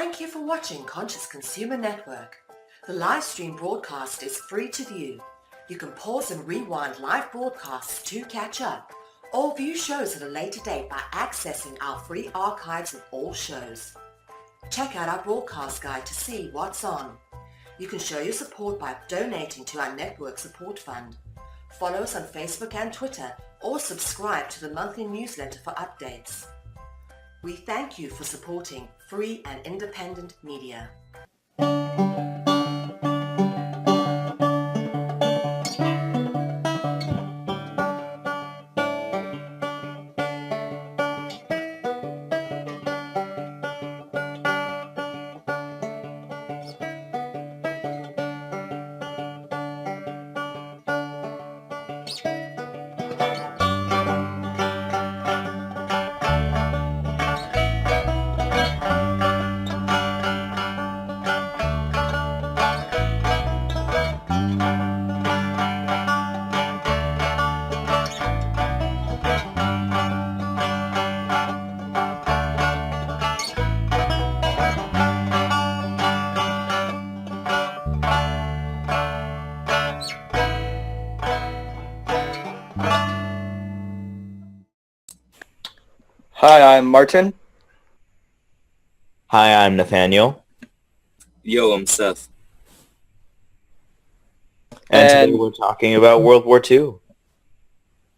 Thank you for watching Conscious Consumer Network. The live stream broadcast is free to view. You can pause and rewind live broadcasts to catch up, or view shows at a later date by accessing our free archives of all shows. Check out our broadcast guide to see what's on. You can show your support by donating to our network support fund. Follow us on Facebook and Twitter, or subscribe to the monthly newsletter for updates. We thank you for supporting free and independent media. Hi, I'm Martin. Hi, I'm Nathaniel. Yo, I'm Seth. And today we're talking about World War II.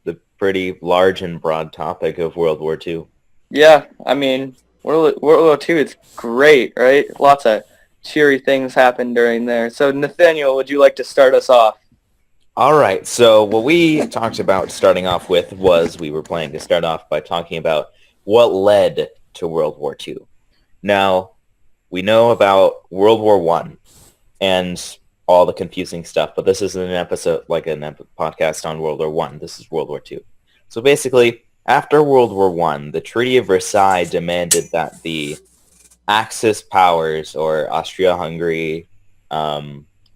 The pretty large and broad topic of World War II. Yeah, I mean, World War II is great, right? Lots of cheery things happened during there. So, Nathaniel, would you like to start us off? All right, so what we talked about starting off with was we were planning to start off by talking about what led to World War II. Now, we know about World War I and all the confusing stuff, but this isn't an episode like a podcast on World War I. This is World War II. So basically, after World War I, the Treaty of Versailles demanded that the Axis powers, or Austria-Hungary,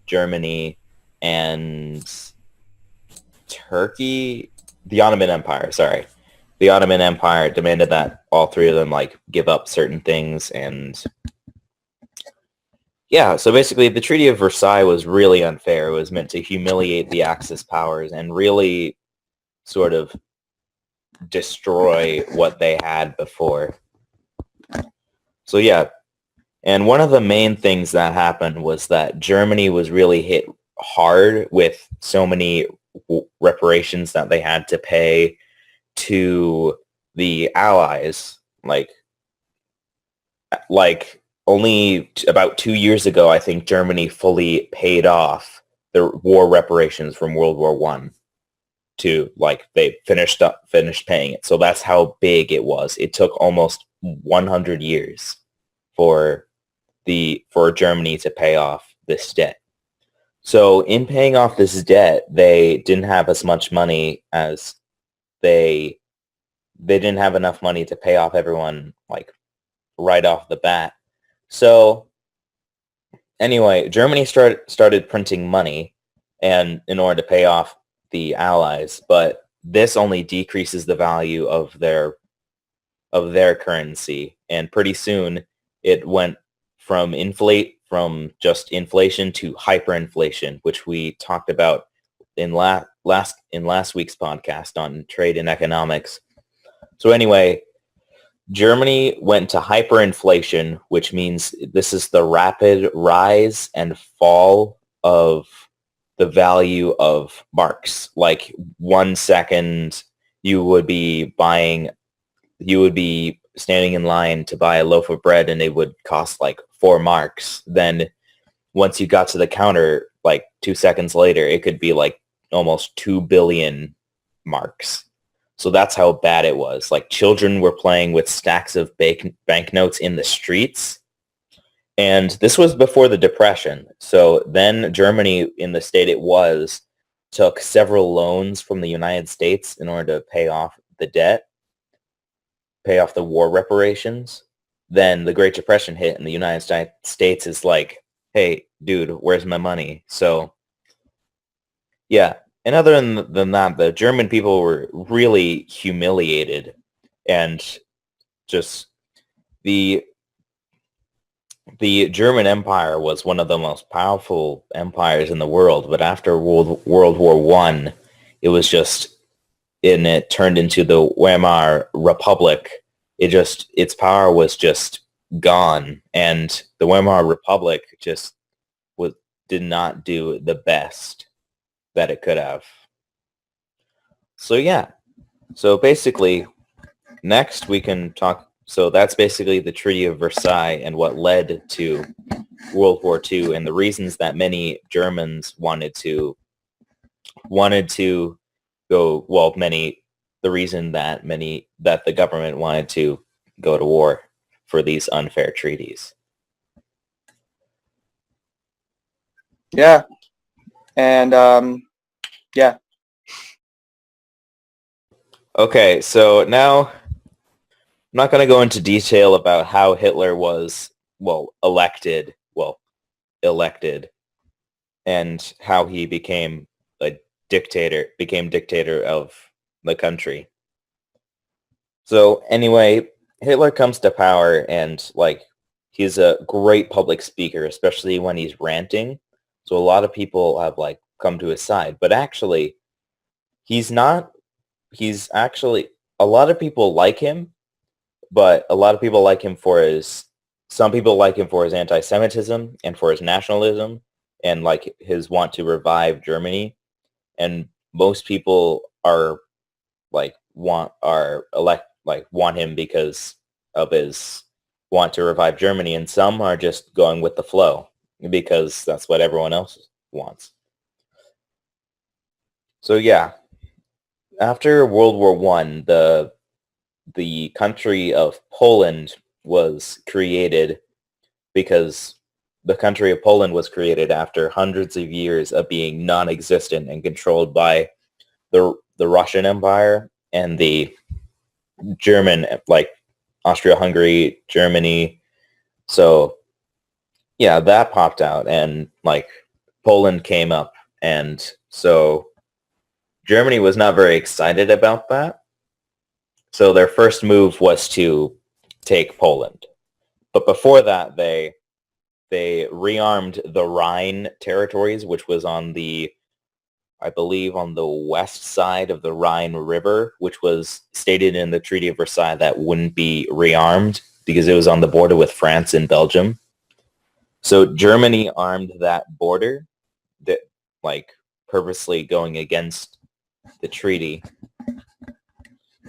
Germany, and Turkey, the Ottoman Empire demanded that all three of them give up certain things. And yeah, so basically the Treaty of Versailles was really unfair. It was meant to humiliate the Axis powers and really sort of destroy what they had before. So yeah, and one of the main things that happened was that Germany was really hit hard with so many reparations that they had to pay to the Allies. Like only about 2 years ago, I think Germany fully paid off the war reparations from World War I. They finished paying it. So that's how big it was. It took almost 100 years for Germany to pay off this debt. So in paying off this debt, they didn't have as much money as they didn't have enough money to pay off everyone right off the bat. So anyway, Germany started printing money and in order to pay off the Allies, but this only decreases the value of their currency, and pretty soon it went from just inflation to hyperinflation, which we talked about in last week's podcast on trade and economics. So anyway, Germany went to hyperinflation, which means this is the rapid rise and fall of the value of marks. Like 1 second, you would be standing in line to buy a loaf of bread and it would cost 4 marks. Then once you got to the counter, 2 seconds later, it could be almost 2 billion marks. So that's how bad it was. Children were playing with stacks of banknotes in the streets. And this was before the Depression. So then Germany, in the state it was, took several loans from the United States in order to pay off the debt, pay off the war reparations. Then the Great Depression hit and the United States is like, hey, dude, where's my money? So yeah. And other than that, the German people were really humiliated, and just the the German Empire was one of the most powerful empires in the world, but after World War One, it was just, and it turned into the Weimar Republic. Its power was just gone, and the Weimar Republic just did not do the best that it could have. So yeah, so basically, next we can talk. So that's basically the Treaty of Versailles and what led to World War II and the reasons that many Germans wanted to go. Well, the reason that the government wanted to go to war for these unfair treaties. Yeah. And yeah. Okay, so now I'm not going to go into detail about how Hitler was, elected, and how he became dictator of the country. So anyway, Hitler comes to power and he's a great public speaker, especially when he's ranting. So a lot of people have come to his side, but actually he's not. He's actually, a lot of people like him, but a lot of people like him some people like him for his anti-Semitism and for his nationalism and his want to revive Germany. And most people want him because of his want to revive Germany, and some are just going with the flow because that's what everyone else wants. So yeah, after World War One, the country of Poland was created because the country of Poland was created after hundreds of years of being non-existent and controlled by the Russian Empire and the German, Austria-Hungary, Germany. So yeah, that popped out and Poland came up, and so Germany was not very excited about that. So their first move was to take Poland. But before that, they rearmed the Rhine territories, which was I believe on the west side of the Rhine River, which was stated in the Treaty of Versailles that wouldn't be rearmed because it was on the border with France and Belgium. So Germany armed that border, that purposely going against the treaty.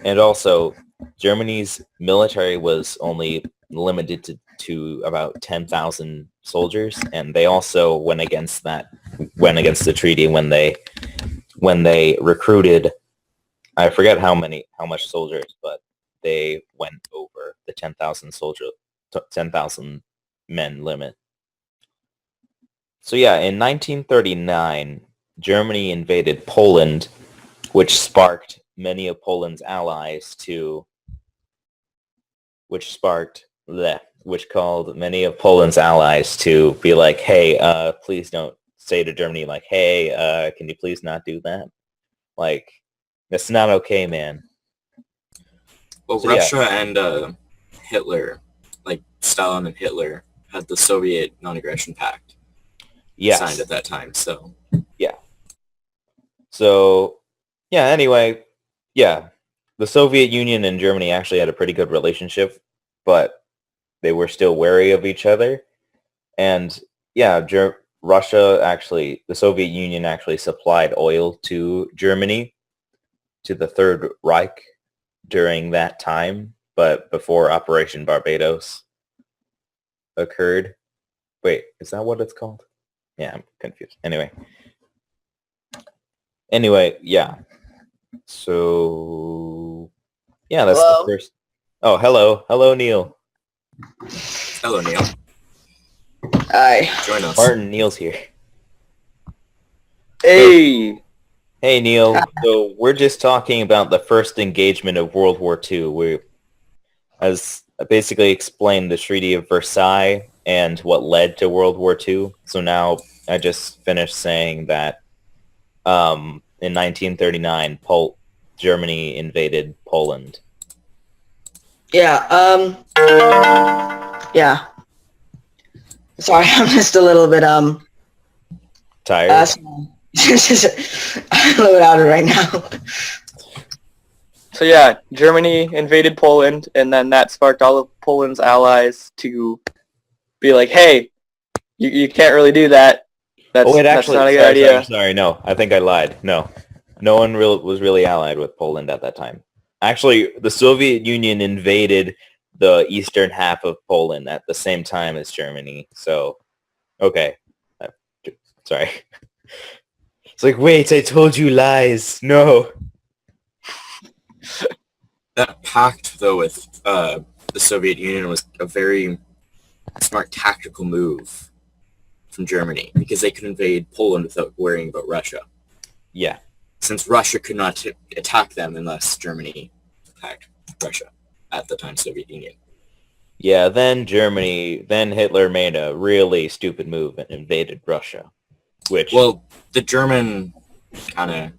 And also, Germany's military was only limited to about 10,000 soldiers, and they also went against the treaty when they recruited, I forget how much soldiers, but they went over the 10,000 men limit. So yeah, in 1939, Germany invaded Poland, which sparked many of Poland's allies to, which called many of Poland's allies to be like, hey, please don't say to Germany, hey, can you please not do that? That's not okay, man. Well, So, Russia and Hitler, Stalin and Hitler, had the Soviet Non-Aggression Pact signed at that time, so. Yeah. So, yeah, anyway, yeah, the Soviet Union and Germany actually had a pretty good relationship, but they were still wary of each other. And yeah, the Soviet Union actually supplied oil to Germany, to the Third Reich during that time, but before Operation Barbados occurred. Wait, is that what it's called? Yeah, I'm confused. Anyway, yeah. So, yeah, that's Hello? the first. Oh, hello. Hello, Neil. Hello, Neil. Hi. Join us. Martin, Neil's here. Hey. Hey, Neil. So we're just talking about the first engagement of World War II. We, as I basically explained, the Treaty of Versailles and what led to World War II. So now I just finished saying that in 1939, Germany invaded Poland. Yeah, yeah. Sorry, I'm just a little bit Tired? I'm a little bit out of it right now. So yeah, Germany invaded Poland, and then that sparked all of Poland's allies to be like, hey, you can't really do that. That's, that's not a good idea. Sorry, no. I think I lied. No. No one was really allied with Poland at that time. Actually, the Soviet Union invaded the eastern half of Poland at the same time as Germany. So, okay. Sorry. It's like, wait, I told you lies. No. That pact, though, with the Soviet Union was a very smart tactical move from Germany because they could invade Poland without worrying about Russia. Yeah. Since Russia could not attack them unless Germany attacked Russia at the time Soviet Union. Yeah, then Hitler made a really stupid move and invaded Russia. Which, well, the German kind of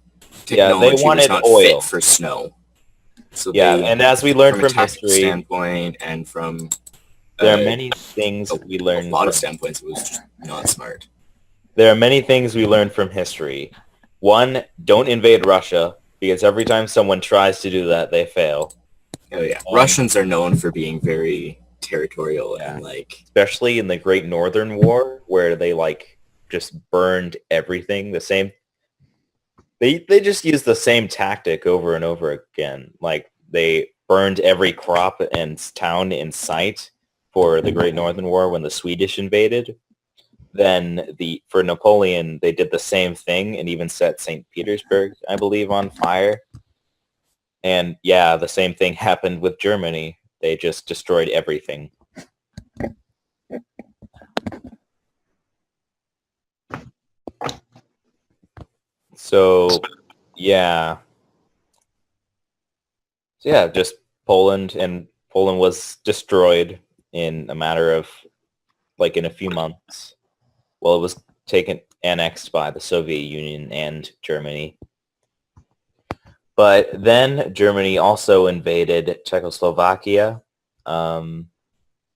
technology they wanted was not oil. Fit for snow. So yeah, and as we learned from history, standpoint and from there are many things we learned. A lot of standpoints, it was just not smart. There are many things we learned from history. One, don't invade Russia because every time someone tries to do that, they fail. Oh yeah, Russians are known for being very territorial and especially in the Great Northern War, where they just burned everything. The same. They just used the same tactic over and over again. Like they burned every crop and town in sight for the Great Northern War when the Swedish invaded. Then for Napoleon, they did the same thing and even set St. Petersburg, I believe, on fire. And yeah, the same thing happened with Germany. They just destroyed everything. So, yeah. So, yeah, just Poland, and Poland was destroyed in a matter of, in a few months. Well, it was annexed by the Soviet Union and Germany. But then Germany also invaded Czechoslovakia. Trying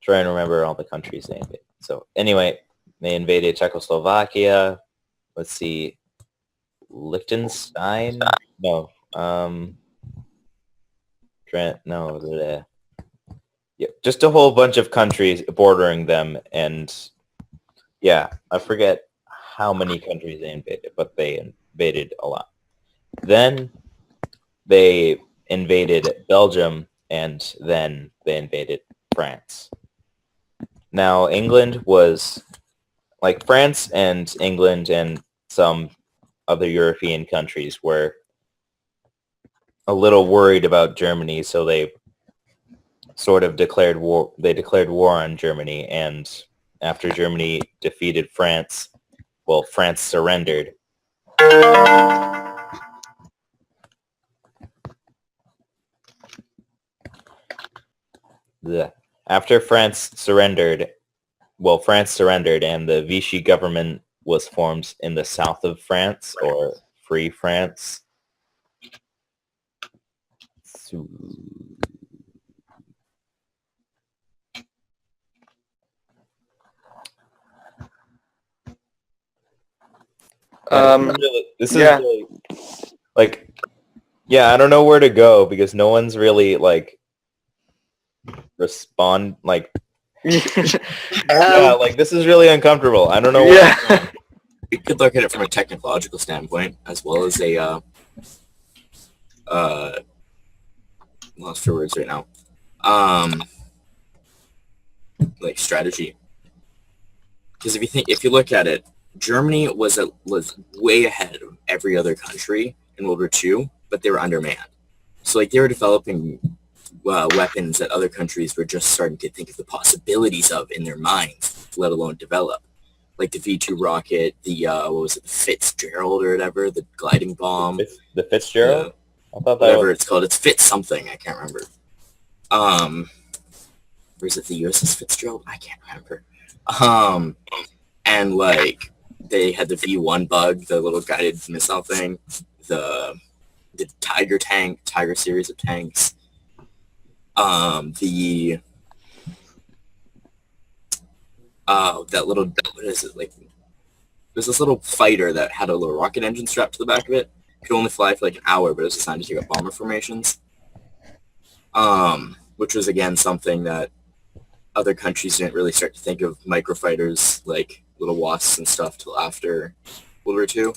to remember all the countries they invaded. So, anyway, they invaded Czechoslovakia. Let's see. Liechtenstein? No. Yeah, just a whole bunch of countries bordering them, and yeah, I forget how many countries they invaded, but they invaded a lot. Then they invaded Belgium, and then they invaded France. Now, England was, France and England and some other European countries were a little worried about Germany, so they sort of declared war. They declared war on Germany, and after Germany defeated France, France surrendered. After France surrendered, France surrendered, and the Vichy government was formed in the south of France, or Free France. This is really, I don't know where to go because no one's really respond this is really uncomfortable. I don't know. Yeah. We could look at it from a technological standpoint as well as a lost for words right now. Strategy. Because if you look at it, Germany was way ahead of every other country in World War II, but they were undermanned. So they were developing weapons that other countries were just starting to think of the possibilities of in their minds, let alone develop. Like the V2 rocket, the the Fitzgerald or whatever, the gliding bomb. The Fitzgerald? I thought that whatever it's called. It's Fitz something. I can't remember. Or is it the USS Fitzgerald? I can't remember. And they had the V1 bug, the little guided missile thing, the Tiger series of tanks. that little, what is it, like, there's this little fighter that had a little rocket engine strapped to the back of it. It could only fly for like an hour, but it was assigned to take up bomber formations. Which was, again, something that other countries didn't really start to think of microfighters, like little wasps and stuff, till after World War II.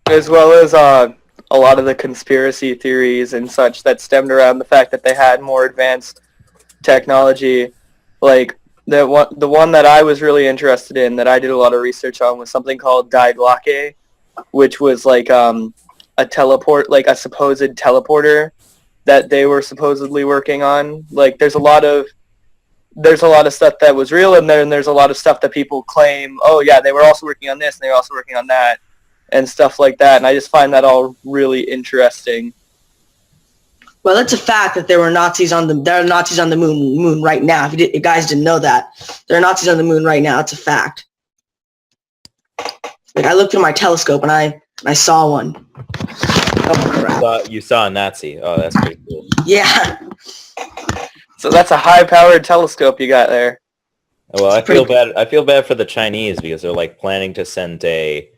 As well as a lot of the conspiracy theories and such that stemmed around the fact that they had more advanced technology. Like the one that I was really interested in, that I did a lot of research on, was something called Daedalus, which was like a supposed teleporter that they were supposedly working on. Like there's a lot of stuff that was real, and then there's a lot of stuff that people claim, oh yeah, they were also working on this and they were also working on that and stuff like that. And I just find that all really interesting. Well, it's a fact that there are Nazis on the moon right now. If you guys didn't know that, there are Nazis on the moon right now. It's a fact. Like I looked through my telescope and I saw one. Oh crap! You saw a Nazi. Oh, that's pretty cool. Yeah. So that's a high-powered telescope you got there. Well, I feel bad. I feel bad for the Chinese because they're like planning to send a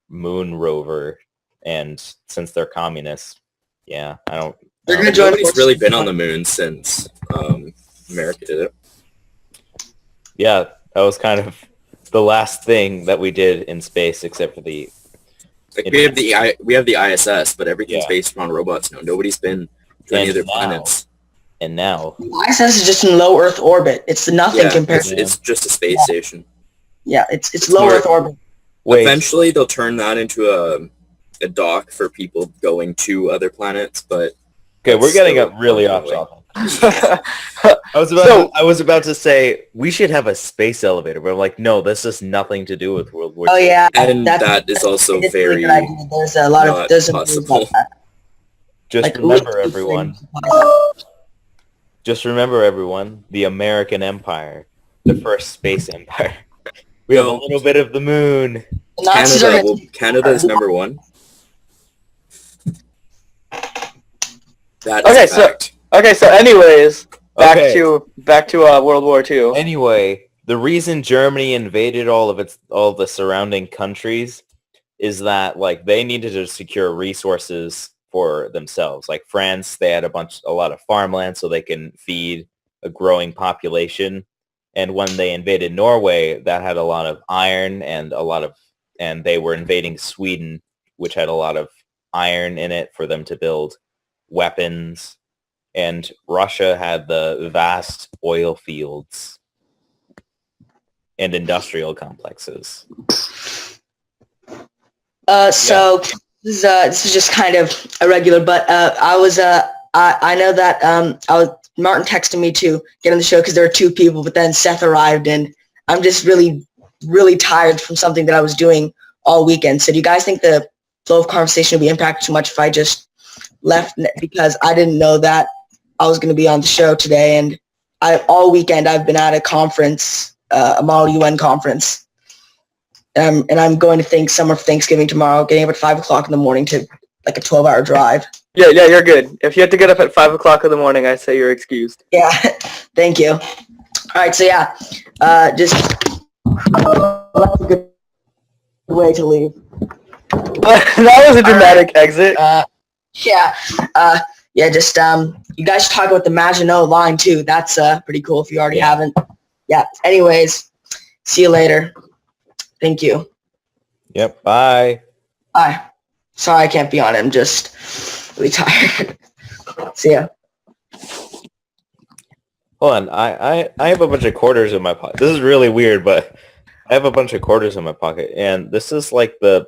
moon rover, and since they're communists, yeah, I don't. They're gonna join. Nobody's really been on the moon since America did it. Yeah, that was kind of the last thing that we did in space, except for the. Like we have the ISS, but everything's based on robots now. Nobody's been to any other planets. And now The ISS is just in low Earth orbit. It's nothing compared. It's just a space station. Yeah, it's low Earth orbit. Eventually, they'll turn that into a dock for people going to other planets. But okay, we're getting up really off topic. I was about to say we should have a space elevator, but I'm like, no, this has nothing to do with World War II. Oh yeah, and that is also very there's a lot of possible. Just remember, everyone. Just remember, everyone. The American Empire, the first space empire. We have a little bit of the moon. Canada is number one. That is a fact. So anyways, back to World War II. Anyway, the reason Germany invaded all of the surrounding countries is that like they needed to secure resources for themselves. Like France, they had a lot of farmland so they can feed a growing population. And when they invaded Norway, that had a lot of iron and they were invading Sweden, which had a lot of iron in it for them to build weapons. And Russia had the vast oil fields and industrial complexes. So this is just kind of irregular, but I know that Martin texted me to get on the show because there were two people, but then Seth arrived, and I'm just really, really tired from something that I was doing all weekend. So do you guys think the flow of conversation would be impacted too much if I just left? Because I didn't know that I was going to be on the show today, and all weekend I've been at a conference, a Model UN conference, and I'm going to summer Thanksgiving tomorrow, getting up at 5 o'clock in the morning to like a 12-hour drive. Yeah, you're good. If you have to get up at 5 o'clock in the morning, I say you're excused. Yeah, thank you. All right, so yeah, just that's a good way to leave. That was a dramatic exit. Just you guys should talk about the Maginot line too. That's pretty cool if you already haven't. Yeah. Anyways, see you later. Thank you. Yep. Bye. Bye. Sorry I can't be on it. I'm just really tired. See ya. Hold on. I have a bunch of quarters in my pocket. This is really weird, but I have a bunch of quarters in my pocket, and this is like the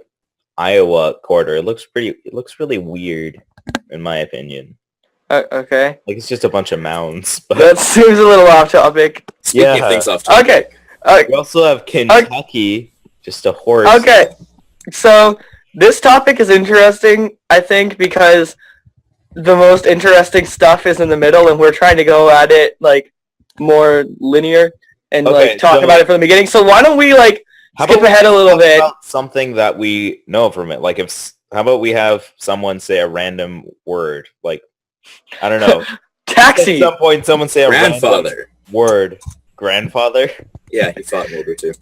Iowa quarter. It looks really weird, in my opinion. Okay. Like it's just a bunch of mounds. But that seems a little off topic. Speaking of things off topic. Okay. We also have Kentucky, just a horse. Okay. So this topic is interesting, I think, because the most interesting stuff is in the middle, and we're trying to go at it like more linear and talk about it from the beginning. So why don't we skip ahead a little bit? Something that we know from it. Like how about we have someone say a random word? Like, I don't know. Taxi. some point, someone say a random Grandfather. word. Grandfather? Yeah, he fought in World War II.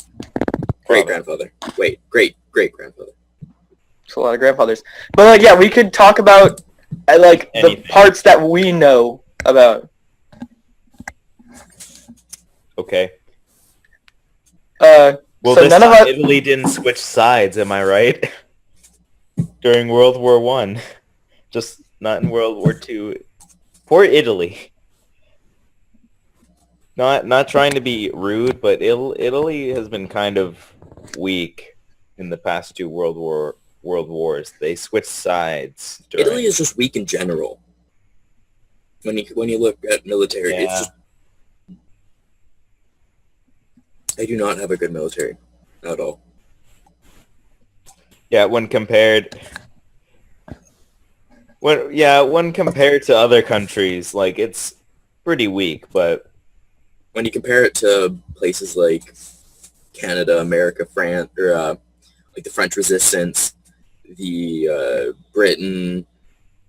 Great grandfather. Wait, great grandfather. It's a lot of grandfathers. But like, yeah, we could talk about like Anything. the parts that we know about. Okay. Well, Well, so this none of time us. Italy didn't switch sides, am I right? During World War One, just not in World War Two. Poor Italy. Not trying to be rude, but Italy has been kind of weak in the past two World Wars. They switched sides. Italy is just weak in general. When you look at military, it's Yeah. just they do not have a good military at all. Yeah, when compared to other countries, like it's pretty weak, but When you compare it to places like Canada, America, France, or like the French Resistance, the Britain,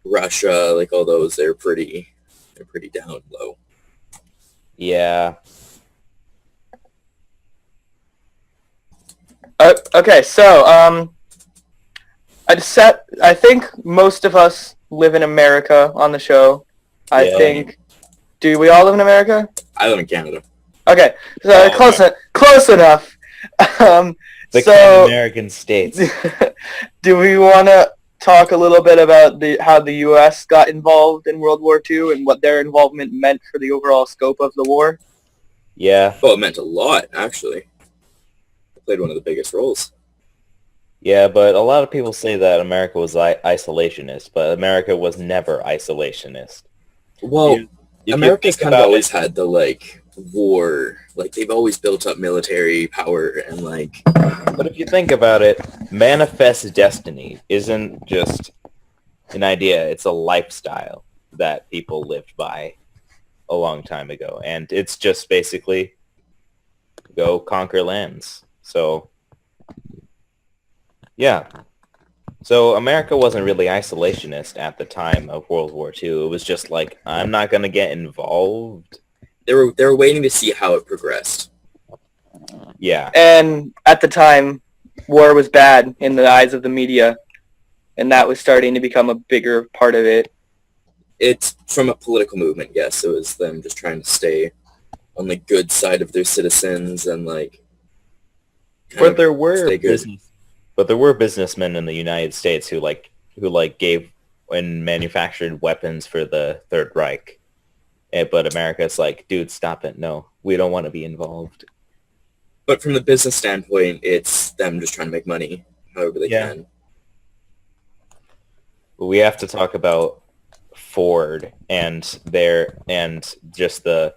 Russia, like all those, they're pretty down low. yeah. Okay, so I think most of us live in America on the show. I Yeah. think. Do we all live in America? I live in Canada. Okay, so Oh, close enough. The So, American states. do we want to talk a little bit about how the U.S. got involved in World War II and what their involvement meant for the overall scope of the war? Yeah. Well, it meant a lot, actually. It played one of the biggest roles. Yeah, but a lot of people say that America was isolationist, but America was never isolationist. Well, If you America's think kind of about always it- had the, like, war. Like, they've always built up military power and, like... But if you think about it, Manifest Destiny isn't just an idea, it's a lifestyle that people lived by a long time ago. And it's just basically go conquer lands. So, yeah. So America wasn't really isolationist at the time of World War II. It was just like, I'm not going to get involved. They were waiting to see how it progressed. Yeah. And at the time, war was bad in the eyes of the media, and that was starting to become a bigger part of it. It's from a political movement, yes. It was them just trying to stay on the good side of their citizens and, like... kind But of there were stay good. businessmen in the United States who gave and manufactured weapons for the Third Reich. But America's like, dude, stop it. No, we don't want to be involved. But from the business standpoint, it's them just trying to make money however they Yeah. can. But we have to talk about Ford and just the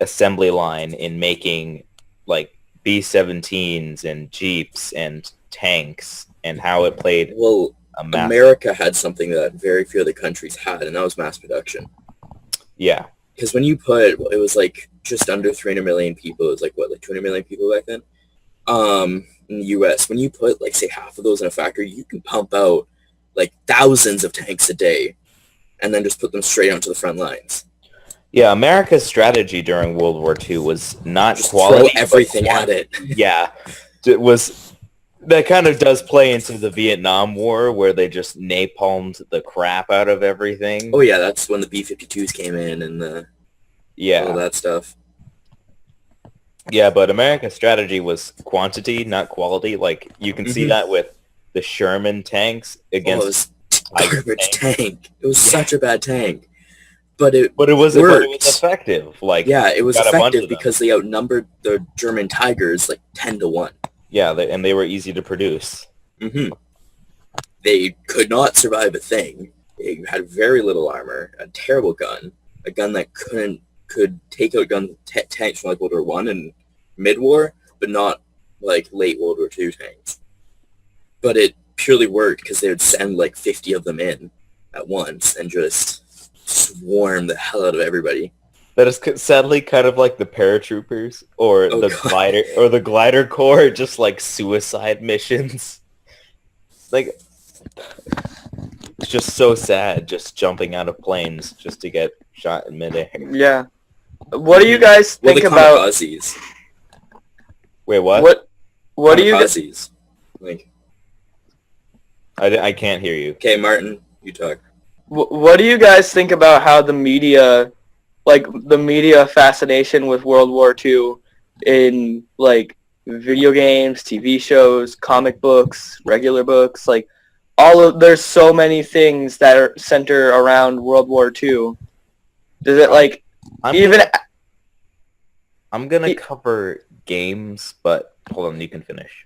assembly line in making like B-17s and Jeeps and tanks and how it played Well, a massive... America had something that very few other countries had, and that was mass production. Yeah. Because when you put, it was like just under 300 million people. It was like, what, like 200 million people back then? In the U.S., when you put, like, say, half of those in a factory, you can pump out, like, thousands of tanks a day and then just put them straight onto the front lines. Yeah, America's strategy during World War II was not Just quality, throw everything but at it. Yeah. It was... That kind of does play into the Vietnam War, where they just napalmed the crap out of everything. Oh, yeah, that's when the B-52s came in and all Yeah. that stuff. Yeah, but America's strategy was quantity, not quality. Like, you can see Mhm. that with the Sherman tanks Oh, it against... was Tiger garbage tank. tank. It was Yeah. such a bad tank. But it But it was worked. effective. Like, Yeah, it was got a bunch effective of them. because they outnumbered the German Tigers like 10-1. yeah, and they were easy to produce. hmm They could not survive a thing. They had very little armor, a terrible gun, a gun that could take out tanks from like World War One and mid-war, but not like late World War II tanks. But it purely worked because they would send like 50 of them in at once and just swarm the hell out of everybody. That is sadly kind of like the paratroopers or Oh, the God. glider corps, just like suicide missions. Like, just so sad, just jumping out of planes just to get shot in midair. Yeah. What do you guys Well, the think about kamikazes. Wait, what? what do you guys Kamikazes. Like, I can't hear you. okay, Martin, you talk. what do you guys think about how the media, like the media fascination with World War II in like video games, TV shows, comic books, regular books, like there's so many things that are center around World War II. Does it like I'm gonna E- cover games, but hold on, you can finish.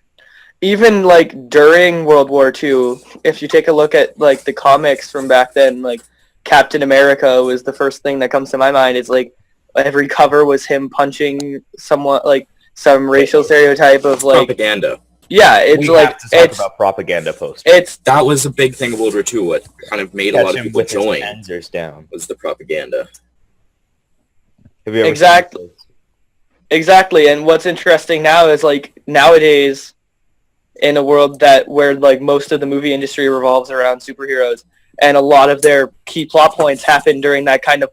even like during World War II, if you take a look at like the comics from back then, like Captain America was the first thing that comes to my mind. It's like every cover was him punching someone, like some racial stereotype of like, Propaganda. yeah, it's we like have to talk about propaganda posters. it's That was a big thing of World War II. What kind of made a lot Catch of him people with his join Panzers down. was the propaganda. Have you ever Exactly. seen those? exactly. And what's interesting now is like nowadays, in a world where like most of the movie industry revolves around superheroes, and a lot of their key plot points happen during that kind of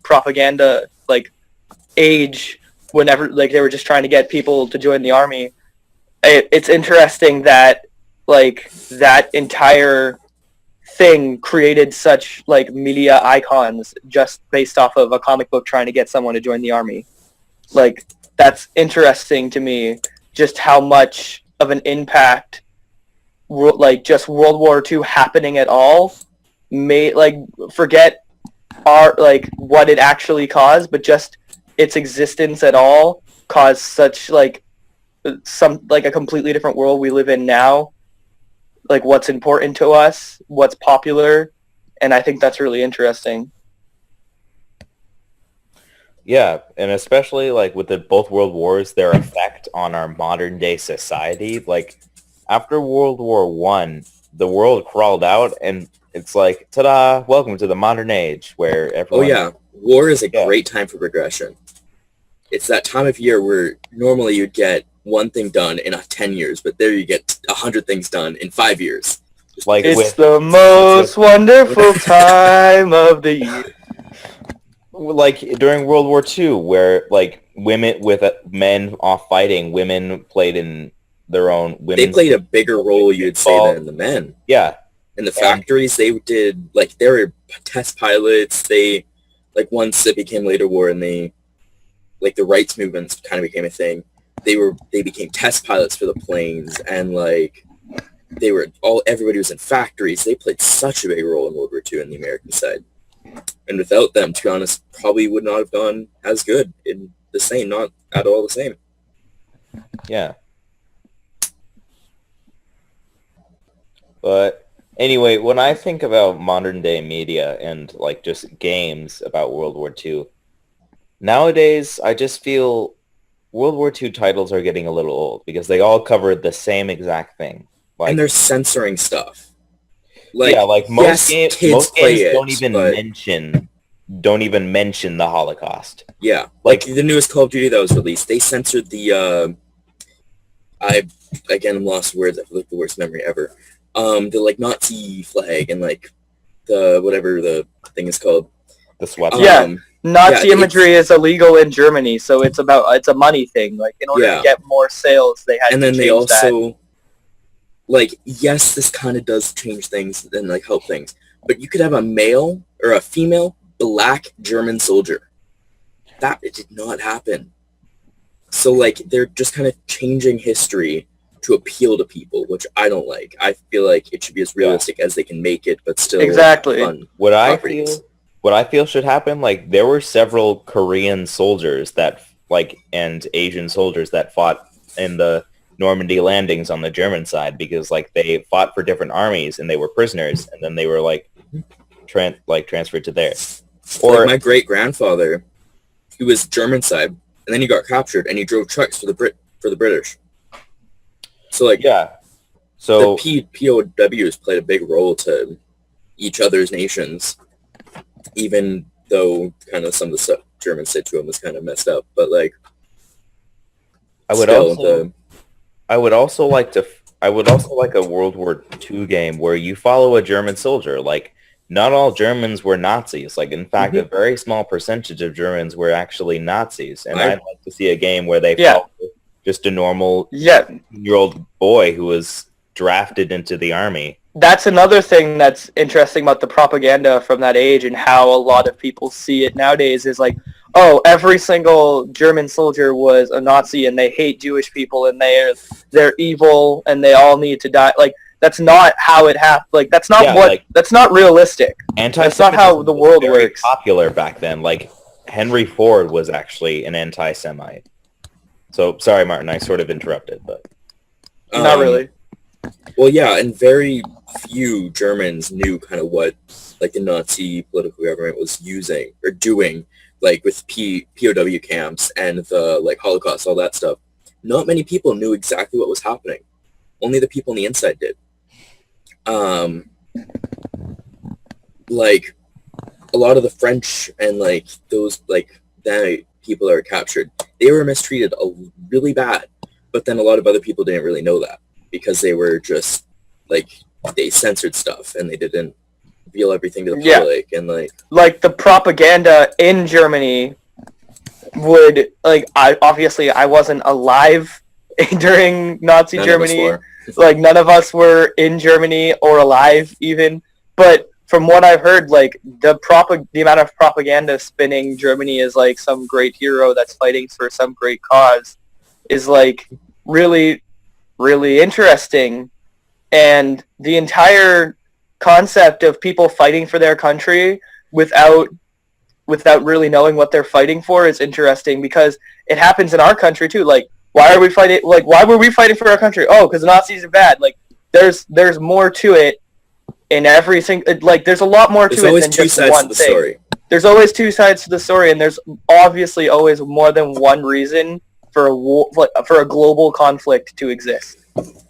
propaganda like age, whenever like they were just trying to get people to join the army. It's interesting that like that entire thing created such like media icons just based off of a comic book trying to get someone to join the army. Like that's interesting to me, just how much of an impact like just World War II happening at all made, like forget our like what it actually caused, but just its existence at all caused such like some like a completely different world we live in now, like what's important to us, what's popular, and I think that's really interesting. Yeah, and especially like with both world wars, their effect on our modern day society. Like after World War One, the world crawled out, and it's like, ta-da! Welcome to the modern age, where Oh everyone. yeah, war is a Yeah. great time for progression. It's that time of year where normally you'd get one thing done in 10 years, but there you get 100 things done in 5 years. Like It's with the most wonderful time of the year. like during World War II, where like women with men off fighting, women played in their own They women's. played a bigger role, you'd say, Football. than the men. Yeah, In the factories, they did, like, they were test pilots. They, like, once it became later war and they, like, the rights movements kind of became a thing, they became test pilots for the planes, and, like, everybody was in factories. They played such a big role in World War II in the American side. And without them, to be honest, probably would not have gone as good in the same, not at all the same. yeah. But anyway, when I think about modern day media and like just games about World War II, nowadays I just feel World War II titles are getting a little old because they all cover the same exact thing. Like, And they're censoring stuff. Like, yeah, like yes, most kids play games it, don't even mention the Holocaust. Yeah, Like- like the newest Call of Duty that was released, they censored the, I'm lost words, I feel like the worst memory ever. The, like, Nazi flag and, like, the, whatever the thing is called. The sweat. Yeah. Nazi Yeah, imagery is illegal in Germany, so it's a money thing. Like in order Yeah. to get more sales, they had And to then they change that. also, like, yes, this kind of does change things and, like, help things. But you could have a male or a female black German soldier. It did not happen. So, like, they're just kind of changing history to appeal to people, which I don't like. I feel like it should be as realistic as they can make it, but still Exactly. fun. What I properties. feel should happen, like there were several Korean soldiers that and Asian soldiers that fought in the Normandy landings on the German side because like they fought for different armies and they were prisoners and then they were transferred to theirs. Or Like my great grandfather, he was German side, and then he got captured, and he drove trucks for the British. So like yeah. So the POWs played a big role to each other's nations, even though kind of some of the stuff Germans said to him was kind of messed up. But like, I would still, also like to I would also like a World War II game where you follow a German soldier. Like, not all Germans were Nazis. Like, in fact, a very small percentage of Germans were actually Nazis. And I'd like to see a game where they follow just a normal 18-year-old boy who was drafted into the army. That's another thing that's interesting about the propaganda from that age and how a lot of people see it nowadays is like, oh, every single German soldier was a Nazi and they hate Jewish people and they're evil and they all need to die. Like, that's not how it happened. Like, that's not that's not realistic. That's not how the world works. Popular back then. Like, Henry Ford was actually an anti-Semite. So, sorry, Martin, I sort of interrupted, but... Not really. Well, yeah, and very few Germans knew kind of what, like, the Nazi political government was using or doing, like, with POW camps and the, like, Holocaust, all that stuff. Not many people knew exactly what was happening. Only the people on the inside did. Like, a lot of the French and, like, those, like, that people that were captured, they were mistreated really bad. But then a lot of other people didn't really know that because they were just, like, they censored stuff and they didn't reveal everything to the public. And, like, the propaganda in Germany would, like, I wasn't alive during Nazi Germany. Like, none of us were in Germany or alive even. But from what I've heard, like, the amount of propaganda spinning Germany as, like, some great hero that's fighting for some great cause is, like, really, really interesting. And the entire concept of people fighting for their country without really knowing what they're fighting for is interesting because it happens in our country too. Like, why are we fighting? Like, why were we fighting for our country? Oh, because the Nazis are bad. Like, there's more to it in every single. Like, there's a lot more to it than just one thing. Story. There's always two sides to the story, and there's obviously always more than one reason for a war, for a global conflict to exist.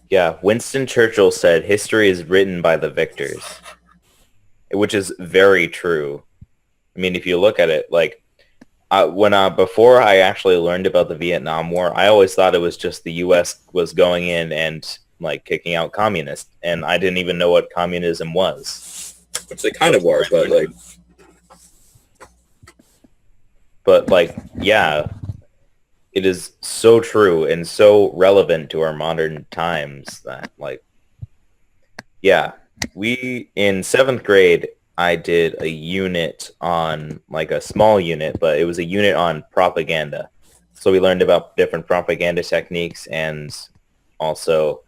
Yeah, Winston Churchill said, "History is written by the victors," which is very true. I mean, if you look at it, like, before I actually learned about the Vietnam War, I always thought it was just the U.S. was going in and, like, kicking out communists, and I didn't even know what communism was. Which they kind of were, but, like, yeah, it is so true and so relevant to our modern times that, like, yeah, in 7th grade, I did a unit on, like, a small unit, but it was a unit on propaganda. So we learned about different propaganda techniques and also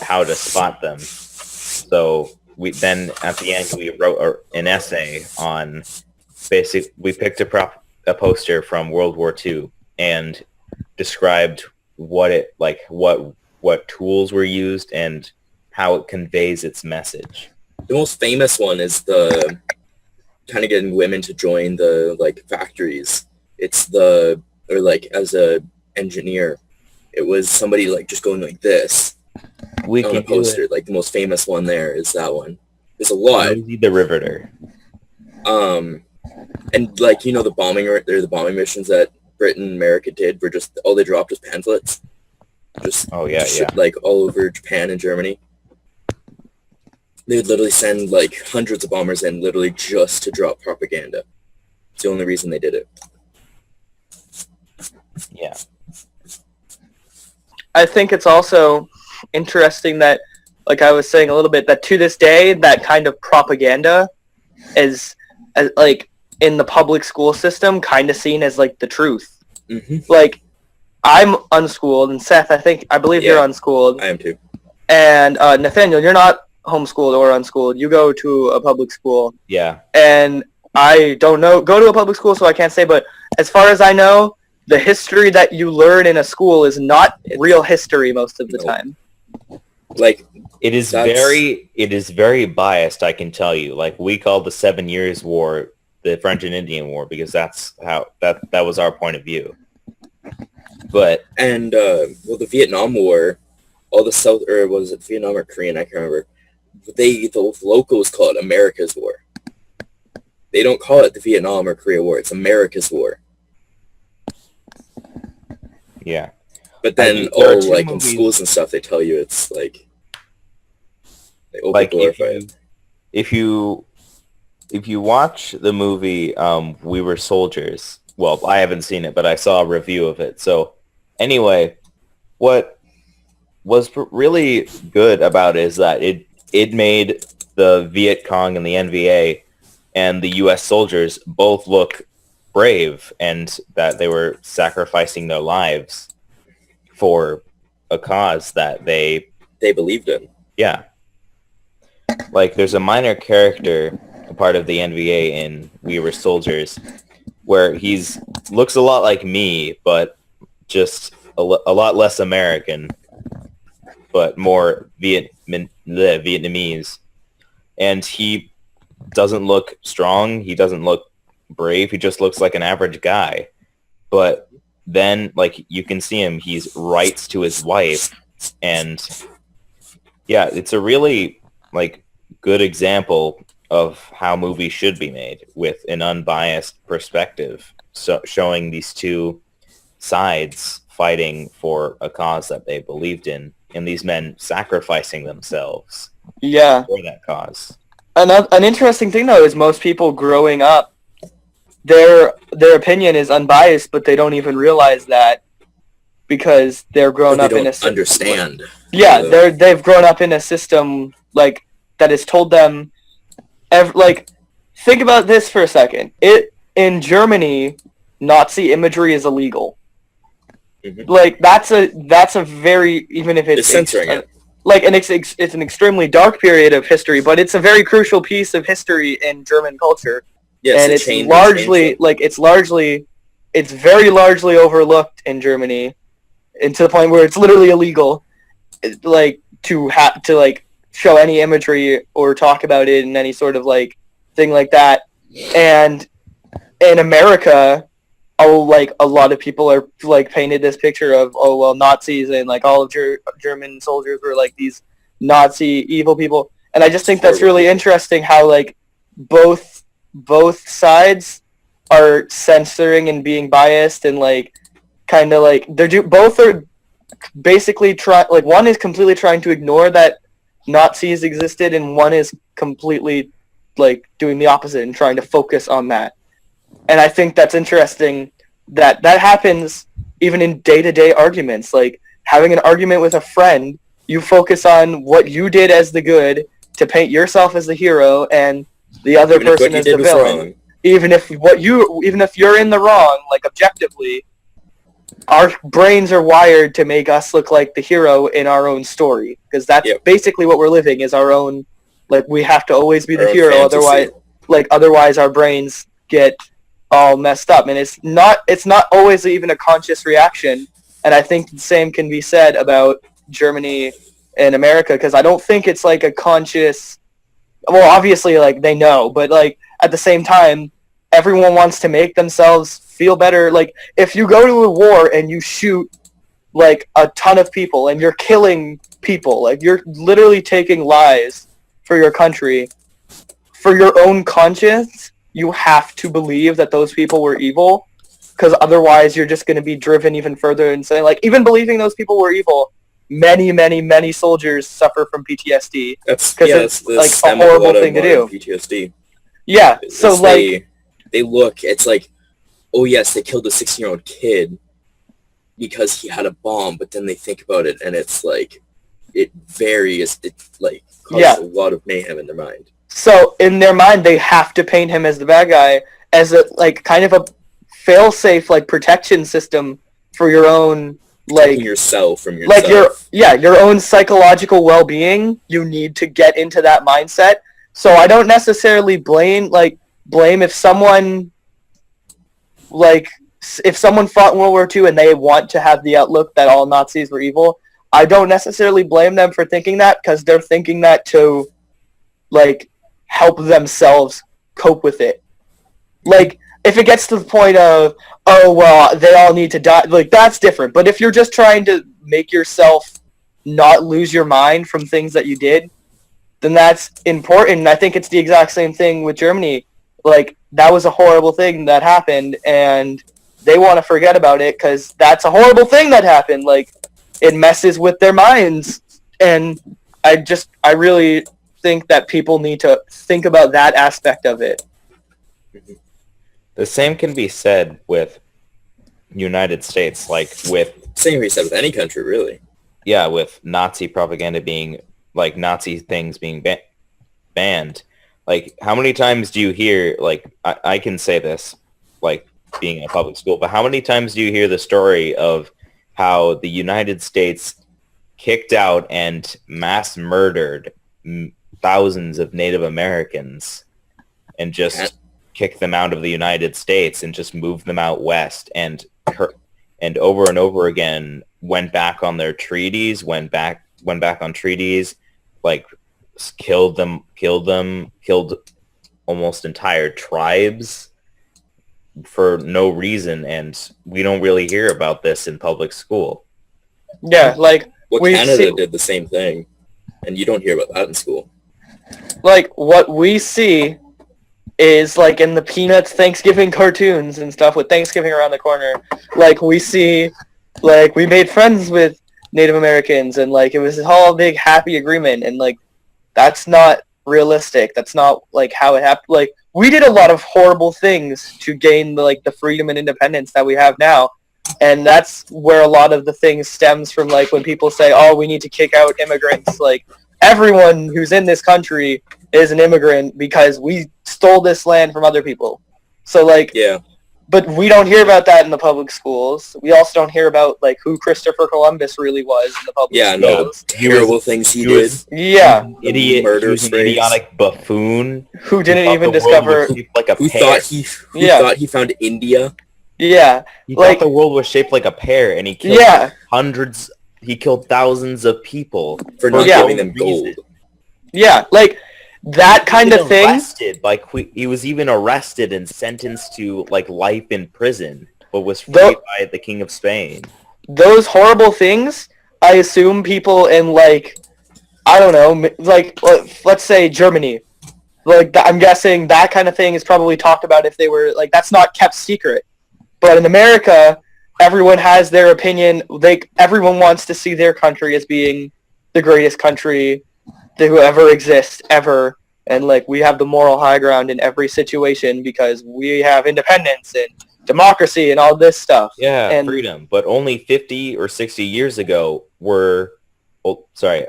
how to spot them. So then at the end we wrote an essay on we picked a poster from World War II and described what tools were used and how it conveys its message. The most famous one is the kind of getting women to join the, like, factories. It's as a engineer, it was somebody, like, just going like this on a poster. Like, the most famous one there is that one. There's a lot. The Riveter. And, like, you know, the bombing missions that Britain and America did were just all they dropped was pamphlets. Like, all over Japan and Germany. They would literally send, like, hundreds of bombers in literally just to drop propaganda. It's the only reason they did it. Yeah. I think it's also interesting that, like I was saying a little bit, that to this day, that kind of propaganda is, like, in the public school system, kind of seen as, like, the truth. Mm-hmm. Like, I'm unschooled, and Seth, I believe you're unschooled. I am too. And Nathaniel, you're not homeschooled or unschooled. You go to a public school. Yeah. And I don't go to a public school, so I can't say, but as far as I know, the history that you learn in a school is not real history most of the time. Like, it is very biased, I can tell you. Like, we call the 7 Years' War the French and Indian War because that's how that was our point of view. But the Vietnam War, all the South, or was it Vietnam or Korean? I can't remember. The locals call it America's War. They don't call it the Vietnam or Korea War. It's America's War. Yeah. But then, There are two like in movies- schools and stuff, they tell you it's like they over Like glorify it. if you watch the movie We Were Soldiers, well, I haven't seen it, but I saw a review of it. So anyway, what was really good about it is that it made the Viet Cong and the NVA and the U.S. soldiers both look brave, and that they were sacrificing their lives for a cause that they believed in. yeah. Like, there's a minor character, a part of the NVA in We Were Soldiers, where he's looks a lot like me, but just a lot less American, but more Vietnamese. And he doesn't look strong. He doesn't look brave. He just looks like an average guy. But then, like, you can see him. He's writes to his wife, and yeah, it's a really like good example of how movies should be made with an unbiased perspective, so showing these two sides fighting for a cause that they believed in, and these men sacrificing themselves Yeah. for that cause. An interesting thing though is most people growing up, their opinion is unbiased, but they don't even realize that because they're grown They up in don't a understand. Yeah, they've grown up in a system like that has told them, like, think about this for a second. In Germany, Nazi imagery is illegal. Mhm. Like that's a very, even if They're it's censoring it. like it's an extremely dark period of history, but it's a very crucial piece of history in German culture. Yes, And it it's changed- largely changed like it's very largely overlooked in Germany, and to the point where it's literally illegal, like to like show any imagery or talk about it in any sort of like thing like that. And in America, a lot of people are like painted this picture of, oh well, Nazis and like all of German soldiers were like these Nazi evil people. And I just think that's really interesting how like both sides are censoring and being biased, and like kind of like both are basically like one is completely trying to ignore that Nazis existed, and one is completely like doing the opposite and trying to focus on that. And I think that's interesting that happens even in day-to-day arguments. Like having an argument with a friend, you focus on what you did as the good to paint yourself as the hero and the other Even if what person you as did the was villain. wrong. Even if you're in the wrong, like objectively, our brains are wired to make us look like the hero in our own story, because that's Yep. basically what we're living is our own. Like we have to always be Our the own hero, fantasy. otherwise our brains get all messed up, and it's not always even a conscious reaction. And I think the same can be said about Germany and America, because I don't think it's like a conscious. Well, obviously, like they know, but like at the same time, everyone wants to make themselves feel better. Like if you go to a war and you shoot like a ton of people and you're killing people, like you're literally taking lives for your country, for your own conscience, you have to believe that those people were evil, because otherwise you're just going to be driven even further and saying, like, even believing those people were evil, many soldiers suffer from PTSD. That's 'Cause that's it's, the like, a stem of horrible lot of thing to modern do. PTSD. Yeah, so It's like, they look. It's like, oh yes, they killed a 16-year-old kid because he had a bomb, but then they think about it and it's like it varies. It like causes Yeah. a lot of mayhem in their mind. so in their mind, they have to paint him as the bad guy, as a like kind of a fail-safe like protection system for your own Protecting like yourself from yourself. like your own psychological well-being. You need to get into that mindset. So I don't necessarily blame if someone if someone fought in World War II and they want to have the outlook that all Nazis were evil. I don't necessarily blame them for thinking that, because they're thinking that to like help themselves cope with it. Like if it gets to the point of, oh well, they all need to die, like that's different. But if you're just trying to make yourself not lose your mind from things that you did, then that's important. And I think it's the exact same thing with Germany. Like that was a horrible thing that happened, and they want to forget about it because that's a horrible thing that happened. Like it messes with their minds. And I really think that people need to think about that aspect of it. The same can be said with United States, like with Same can be said with any country, really. with Nazi propaganda being like Nazi things being banned. Like, how many times do you hear, like, I can say this, like, being in a public school, but how many times do you hear the story of how the United States kicked out and mass murdered thousands of Native Americans and just kicked them out of the United States and just moved them out west and over and over again went back on their treaties, went back on treaties, like killed almost entire tribes for no reason, and we don't really hear about this in public school. Yeah, like Well, we Canada see, did the same thing, and you don't hear about that in school. like what we see is like in the Peanuts Thanksgiving cartoons and stuff with Thanksgiving around the corner. Like we see, like we made friends with Native Americans and like it was all a big happy agreement, and like that's not realistic. That's not like how it happened. Like we did a lot of horrible things to gain the freedom and independence that we have now. And that's where a lot of the things stems from, like when people say, oh, we need to kick out immigrants. Like everyone who's in this country is an immigrant because we stole this land from other people. So like, Yeah. but we don't hear about that in the public schools. We also don't hear about like who Christopher Columbus really was in the public Yeah, no, schools. terrible things he he did. was Yeah, idiot, Murder he was an phrase. idiotic buffoon. who Who didn't thought even the world discover. was shaped like a Who pear. thought he found India? Yeah, He like- thought the world was shaped like a pear, and he killed yeah, he killed thousands of people For not Yeah. giving them gold. yeah, like that kind of thing. Arrested, like he was even arrested and sentenced to like life in prison, but was freed Tho- by the King of Spain. Those horrible things, I assume people in like, I don't know, like let's say Germany. Like I'm guessing that kind of thing is probably talked about if they were like, that's not kept secret. But in America, everyone has their opinion. Everyone wants to see their country as being the greatest country that will ever exist ever, and like we have the moral high ground in every situation because we have independence and democracy and all this stuff. Yeah, And- freedom. But only 50 or 60 years ago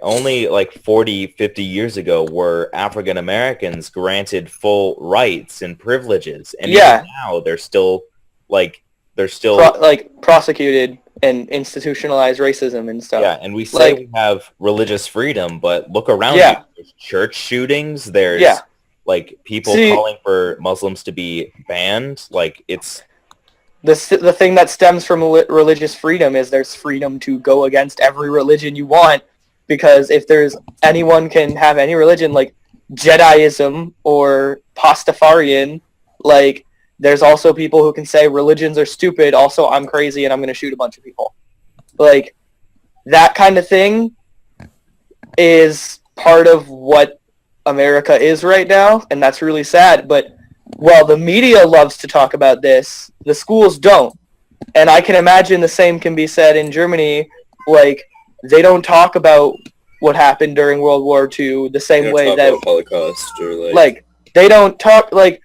only like 40, 50 years ago were African Americans granted full rights and privileges. And Yeah. even now they're still Prosecuted and institutionalized racism and stuff. yeah, and we say Like- we have religious freedom, but look around Yeah. you. There's church shootings, there's Yeah. like people See- calling for Muslims to be banned. Like it's The thing that stems from religious freedom is there's freedom to go against every religion you want, because if there's anyone can have any religion, like Jediism or Pastafarian, like there's also people who can say religions are stupid, also I'm crazy and I'm going to shoot a bunch of people. Like that kind of thing is part of what America is right now, and that's really sad. But while the media loves to talk about this, the schools don't. And I can imagine the same can be said in Germany. Like, they don't talk about what happened during World War II the same way that, Holocaust or like, they don't talk, like,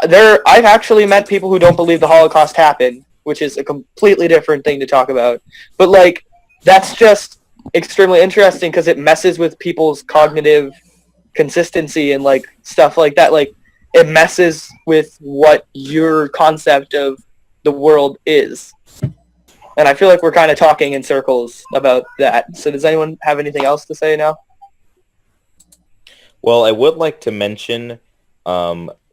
I've actually met people who don't believe the Holocaust happened, which is a completely different thing to talk about. But, like, that's just extremely interesting because it messes with people's cognitive consistency and, like, stuff like that. Like, it messes with what your concept of the world is. And I feel like we're kind of talking in circles about that. So does anyone have anything else to say now? well, I would like to mention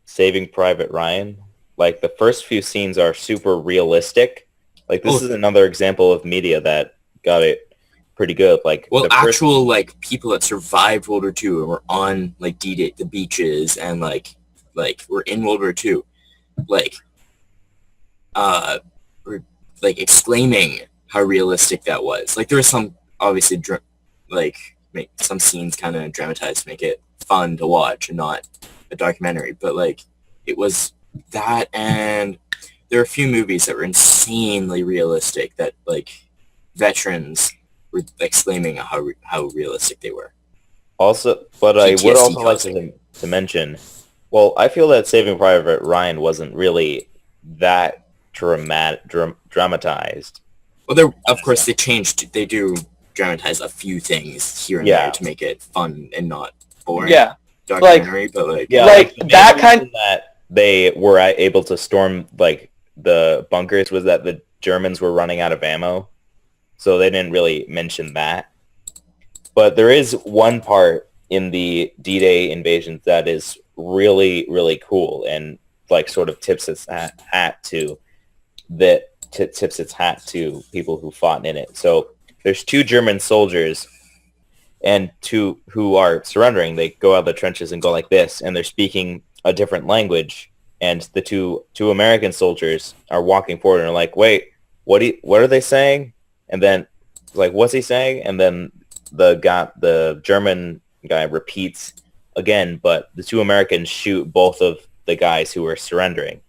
Saving Private Ryan. Like the first few scenes are super realistic. Like this is another example of media that got it pretty good. Like well, the first- actual like people that survived World War II and were on like D-Day, the beaches, and like were in World War II, were like exclaiming how realistic that was. Like there was some obviously make some scenes kind of dramatized to make it fun to watch and not a documentary, but like it was that, and there are a few movies that were insanely realistic that like veterans exclaiming how realistic they were. Also, but I would PTSD also like causing. to mention, well, I feel that Saving Private Ryan wasn't really that dramatized. Well, of course, they do dramatize a few things here and Yeah. there to make it fun and not boring. Yeah. Documentary, but like, Yeah, Like, the main that kind- reason that they were able to storm like the bunkers was that the Germans were running out of ammo, so they didn't really mention that. But there is one part in the D-Day invasions that is really, really cool and like sort of tips its hat to people who fought in it. So there's 2 German soldiers and 2 who are surrendering. They go out of the trenches and go like this, and they're speaking a different language. And the two American soldiers are walking forward and are like, "Wait, what are they saying?" And then like, "What's he saying?" And then the German guy repeats again, but the 2 Americans shoot both of the guys who were surrendering.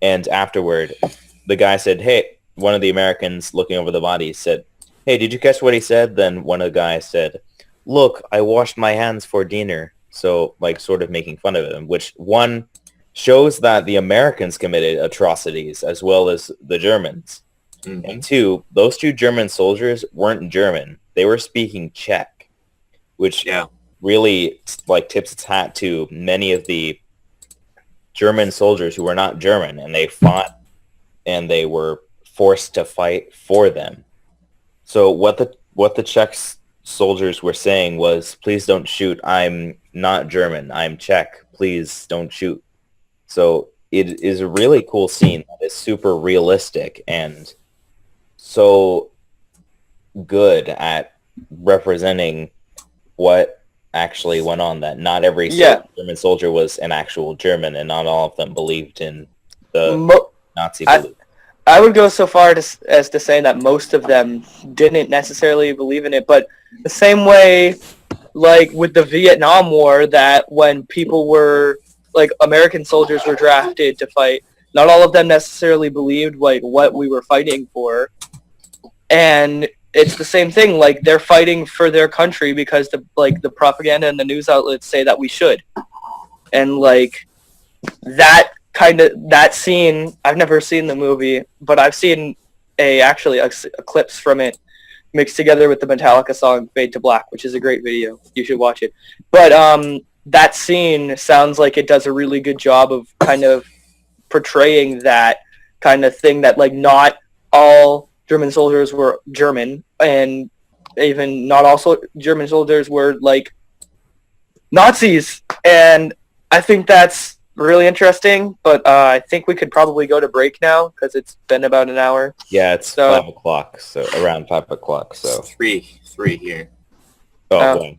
And afterward, the guy said, "Hey," one of the Americans looking over the body said, "Hey, did you catch what he said?" Then one of the guys said, "Look, I washed my hands for dinner." So like sort of making fun of him, which one shows that the Americans committed atrocities as well as the Germans. mhm. And 2, those 2 German soldiers weren't German. They were speaking Czech, which Yeah. really like tips its hat to many of the German soldiers who were not German, and they fought and they were forced to fight for them. So what the Czech soldiers were saying was, "Please don't shoot. I'm not German. I'm Czech. Please don't shoot." So it is a really cool scene that is super realistic and so good at representing what actually went on, that not every Yeah. German soldier was an actual German, and not all of them believed in the Mo- Nazi I- belief. I would go so far as to say that most of them didn't necessarily believe in it, but the same way, like with the Vietnam War, that when people were, like American soldiers were drafted to fight, not all of them necessarily believed like what we were fighting for. And it's the same thing, like they're fighting for their country because the propaganda and the news outlets say that we should. And like that scene, I've never seen the movie, but I've seen a clips from it mixed together with the Metallica song Fade to Black, which is a great video. You should watch it. But that scene sounds like it does a really good job of kind of portraying that kind of thing, that like not all German soldiers were German, and even not all German soldiers were like Nazis. And I think that's really interesting, but I think we could probably go to break now because it's been about an hour. Yeah, it's So- 5 o'clock, so around 5 o'clock, so. Three here. Oh. Boy.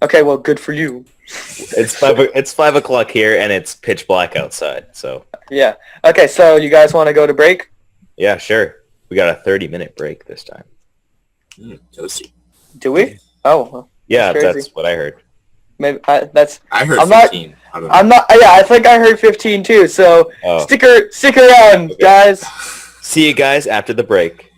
Okay, well, good for you. It's 5 o'clock here, and it's pitch black outside, so. Yeah. Okay, so you guys want to go to break? Yeah, sure. We got a 30-minute break this time. Toasty. Do we? Oh, well, Yeah, That's crazy. that's what I heard. maybe that's. I heard I'm not- 15. I don't know. I'm not. Yeah, I think I heard 15 too. So Oh. stick around, Okay. guys. See you guys after the break.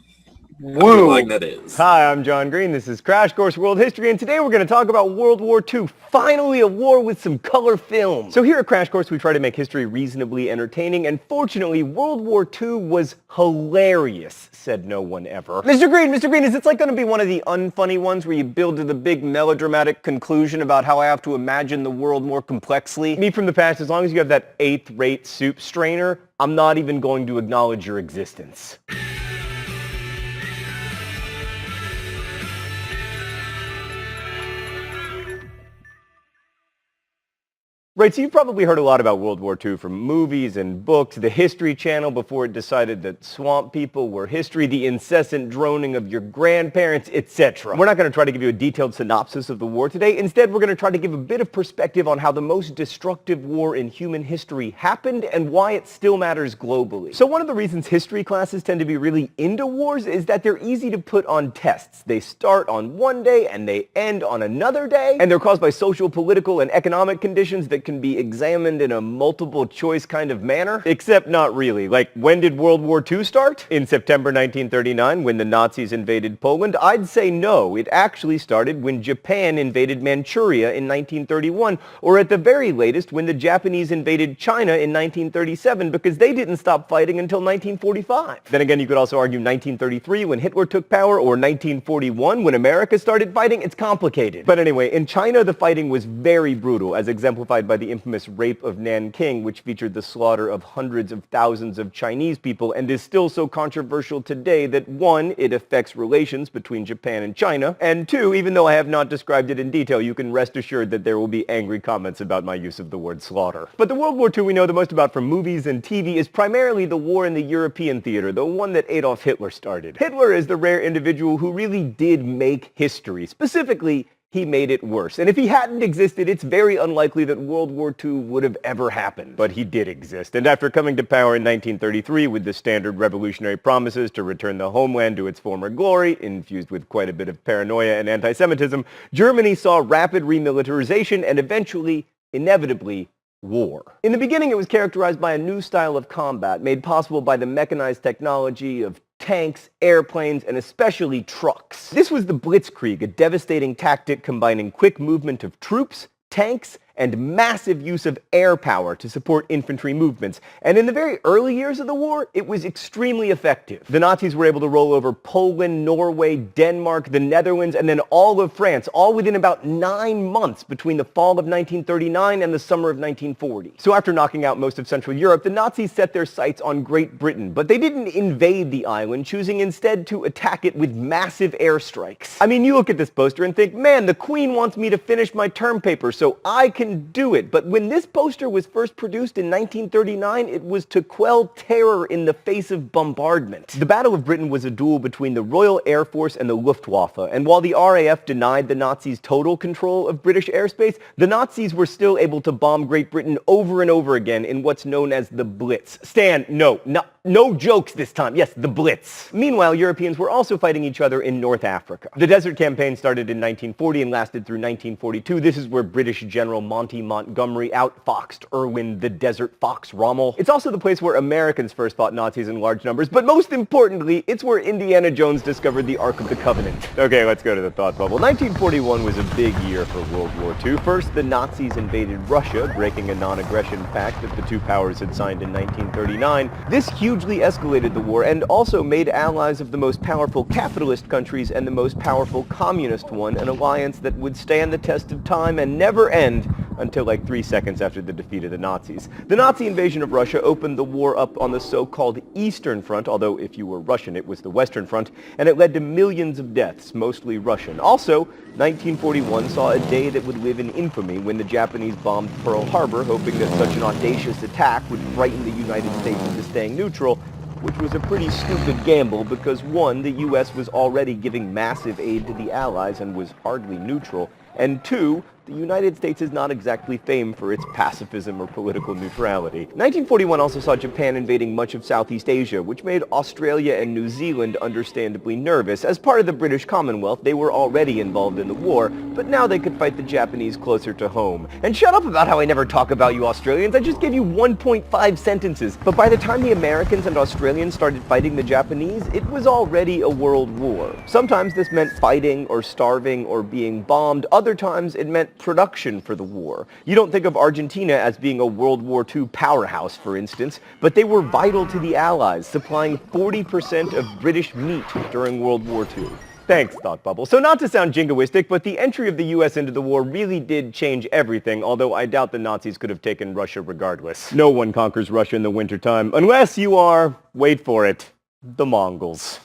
Woo. Like that is. Hi, I'm John Green. This is Crash Course World History, and today we're going to talk about World War II. Finally, a war with some color film. So here at Crash Course, we try to make history reasonably entertaining, and fortunately, World War II was hilarious, said no one ever. Mr. Green, is this like going to be one of the unfunny ones where you build to the big melodramatic conclusion about how I have to imagine the world more complexly? Me from the past, as long as you have that 8th-rate soup strainer, I'm not even going to acknowledge your existence. Right, so you've probably heard a lot about World War II from movies and books, the History Channel before it decided that swamp people were history, the incessant droning of your grandparents, etc. We're not going to try to give you a detailed synopsis of the war today. Instead, we're going to try to give a bit of perspective on how the most destructive war in human history happened and why it still matters globally. So one of the reasons history classes tend to be really into wars is that they're easy to put on tests. They start on one day and they end on another day, and they're caused by social, political, and economic conditions that can be examined in a multiple choice kind of manner. Except not really. Like, when did World War II start? In September 1939, when the Nazis invaded Poland? I'd say no. It actually started when Japan invaded Manchuria in 1931, or at the very latest, when the Japanese invaded China in 1937, because they didn't stop fighting until 1945. Then again, you could also argue 1933 when Hitler took power, or 1941 when America started fighting. It's complicated. But anyway, in China, the fighting was very brutal, as exemplified by the infamous rape of Nanking, which featured the slaughter of hundreds of thousands of Chinese people, and is still so controversial today that 1, it affects relations between Japan and China, and 2, even though I have not described it in detail, you can rest assured that there will be angry comments about my use of the word slaughter. But the World War II we know the most about from movies and TV is primarily the war in the European theater, the one that Adolf Hitler started. Hitler is the rare individual who really did make history. Specifically, he made it worse. And if he hadn't existed, it's very unlikely that World War II would have ever happened. But he did exist. And after coming to power in 1933 with the standard revolutionary promises to return the homeland to its former glory, infused with quite a bit of paranoia and anti-Semitism, Germany saw rapid remilitarization and eventually, inevitably, war. In the beginning, it was characterized by a new style of combat made possible by the mechanized technology of tanks, airplanes, and especially trucks. This was the Blitzkrieg, a devastating tactic combining quick movement of troops, tanks, and massive use of air power to support infantry movements. And in the very early years of the war, it was extremely effective. The Nazis were able to roll over Poland, Norway, Denmark, the Netherlands, and then all of France, all within about 9 months between the fall of 1939 and the summer of 1940. So after knocking out most of Central Europe, the Nazis set their sights on Great Britain, but they didn't invade the island, choosing instead to attack it with massive airstrikes. I mean, you look at this poster and think, man, the Queen wants me to finish my term paper, so I can do it. But when this poster was first produced in 1939, it was to quell terror in the face of bombardment. The Battle of Britain was a duel between the Royal Air Force and the Luftwaffe, and while the RAF denied the Nazis total control of British airspace, the Nazis were still able to bomb Great Britain over and over again in what's known as the Blitz. Stan, no jokes this time. Yes, the Blitz. Meanwhile, Europeans were also fighting each other in North Africa. The Desert Campaign started in 1940 and lasted through 1942. This is where British General Monty Montgomery outfoxed Erwin the Desert Fox Rommel. It's also the place where Americans first fought Nazis in large numbers, but most importantly, it's where Indiana Jones discovered the Ark of the Covenant. Okay, let's go to the thought bubble. 1941 was a big year for World War II. First, the Nazis invaded Russia, breaking a non-aggression pact that the two powers had signed in 1939. This hugely escalated the war and also made allies of the most powerful capitalist countries and the most powerful communist one an alliance that would stand the test of time and never end until like 3 seconds after the defeat of the Nazis. The Nazi invasion of Russia opened the war up on the so-called Eastern Front, although if you were Russian it was the Western Front, and it led to millions of deaths, mostly Russian. Also, 1941 saw a day that would live in infamy when the Japanese bombed Pearl Harbor, hoping that such an audacious attack would frighten the United States into staying neutral, which was a pretty stupid gamble because 1, the US was already giving massive aid to the Allies and was hardly neutral, and 2, the United States is not exactly famed for its pacifism or political neutrality. 1941 also saw Japan invading much of Southeast Asia, which made Australia and New Zealand understandably nervous. As part of the British Commonwealth, they were already involved in the war, but now they could fight the Japanese closer to home. And shut up about how I never talk about you Australians, I just gave you 1.5 sentences. But by the time the Americans and Australians started fighting the Japanese, it was already a world war. Sometimes this meant fighting or starving or being bombed. Other times it meant production for the war. You don't think of Argentina as being a World War II powerhouse, for instance, but they were vital to the Allies, supplying 40% of British meat during World War II. Thanks, Thought Bubble. So not to sound jingoistic, but the entry of the US into the war really did change everything, although I doubt the Nazis could have taken Russia regardless. No one conquers Russia in the wintertime, unless you are, wait for it, the Mongols.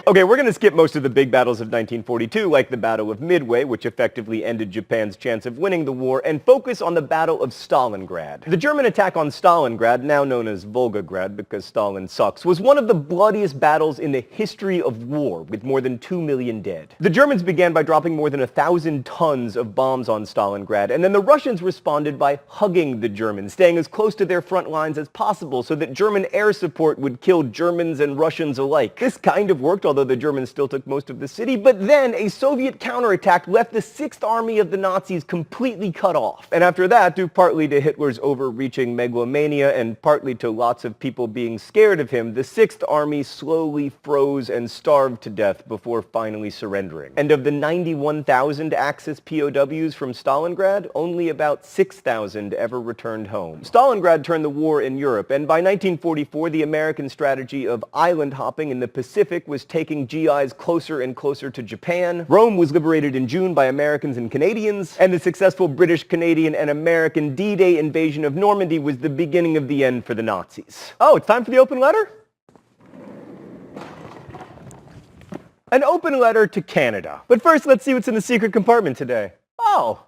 Okay, we're going to skip most of the big battles of 1942, like the Battle of Midway, which effectively ended Japan's chance of winning the war, and focus on the Battle of Stalingrad. The German attack on Stalingrad, now known as Volgograd because Stalin sucks, was one of the bloodiest battles in the history of war, with more than 2 million dead. The Germans began by dropping more than 1,000 tons of bombs on Stalingrad, and then the Russians responded by hugging the Germans, staying as close to their front lines as possible so that German air support would kill Germans and Russians alike. This kind of worked, although although the Germans still took most of the city. But then a Soviet counterattack left the 6th Army of the Nazis completely cut off. And after that, due partly to Hitler's overreaching megalomania and partly to lots of people being scared of him, the 6th Army slowly froze and starved to death before finally surrendering. And of the 91,000 Axis POWs from Stalingrad, only about 6,000 ever returned home. Stalingrad turned the war in Europe, and by 1944, the American strategy of island hopping in the Pacific was taking GIs closer and closer to Japan. Rome was liberated in June by Americans and Canadians, and the successful British, Canadian, and American D-Day invasion of Normandy was the beginning of the end for the Nazis. Oh, it's time for the open letter? An open letter to Canada. But first, let's see what's in the secret compartment today. Oh,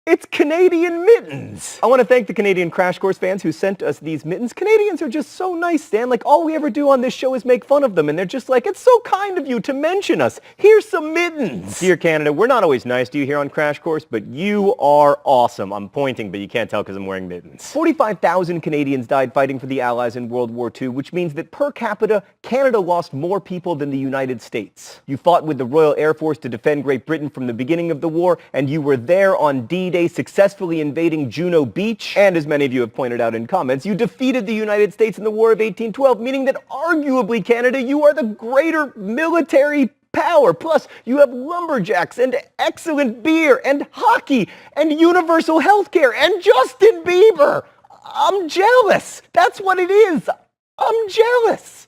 it's Canadian mittens. I want to thank the Canadian Crash Course fans who sent us these mittens. Canadians are just so nice, Stan. Like, all we ever do on this show is make fun of them, and they're just like, it's so kind of you to mention us. Here's some mittens. Dear Canada, we're not always nice to you here on Crash Course, but you are awesome. I'm pointing, but you can't tell because I'm wearing mittens. 45,000 Canadians died fighting for the Allies in World War II, which means that per capita, Canada lost more people than the United States. You fought with the Royal Air Force to defend Great Britain from the beginning of the war, and you were there on D-Day successfully invading Juno Beach, and as many of you have pointed out in comments, you defeated the United States in the War of 1812, meaning that arguably, Canada, you are the greater military power. Plus, you have lumberjacks and excellent beer and hockey and universal health care and Justin Bieber. I'm jealous. That's what it is. I'm jealous.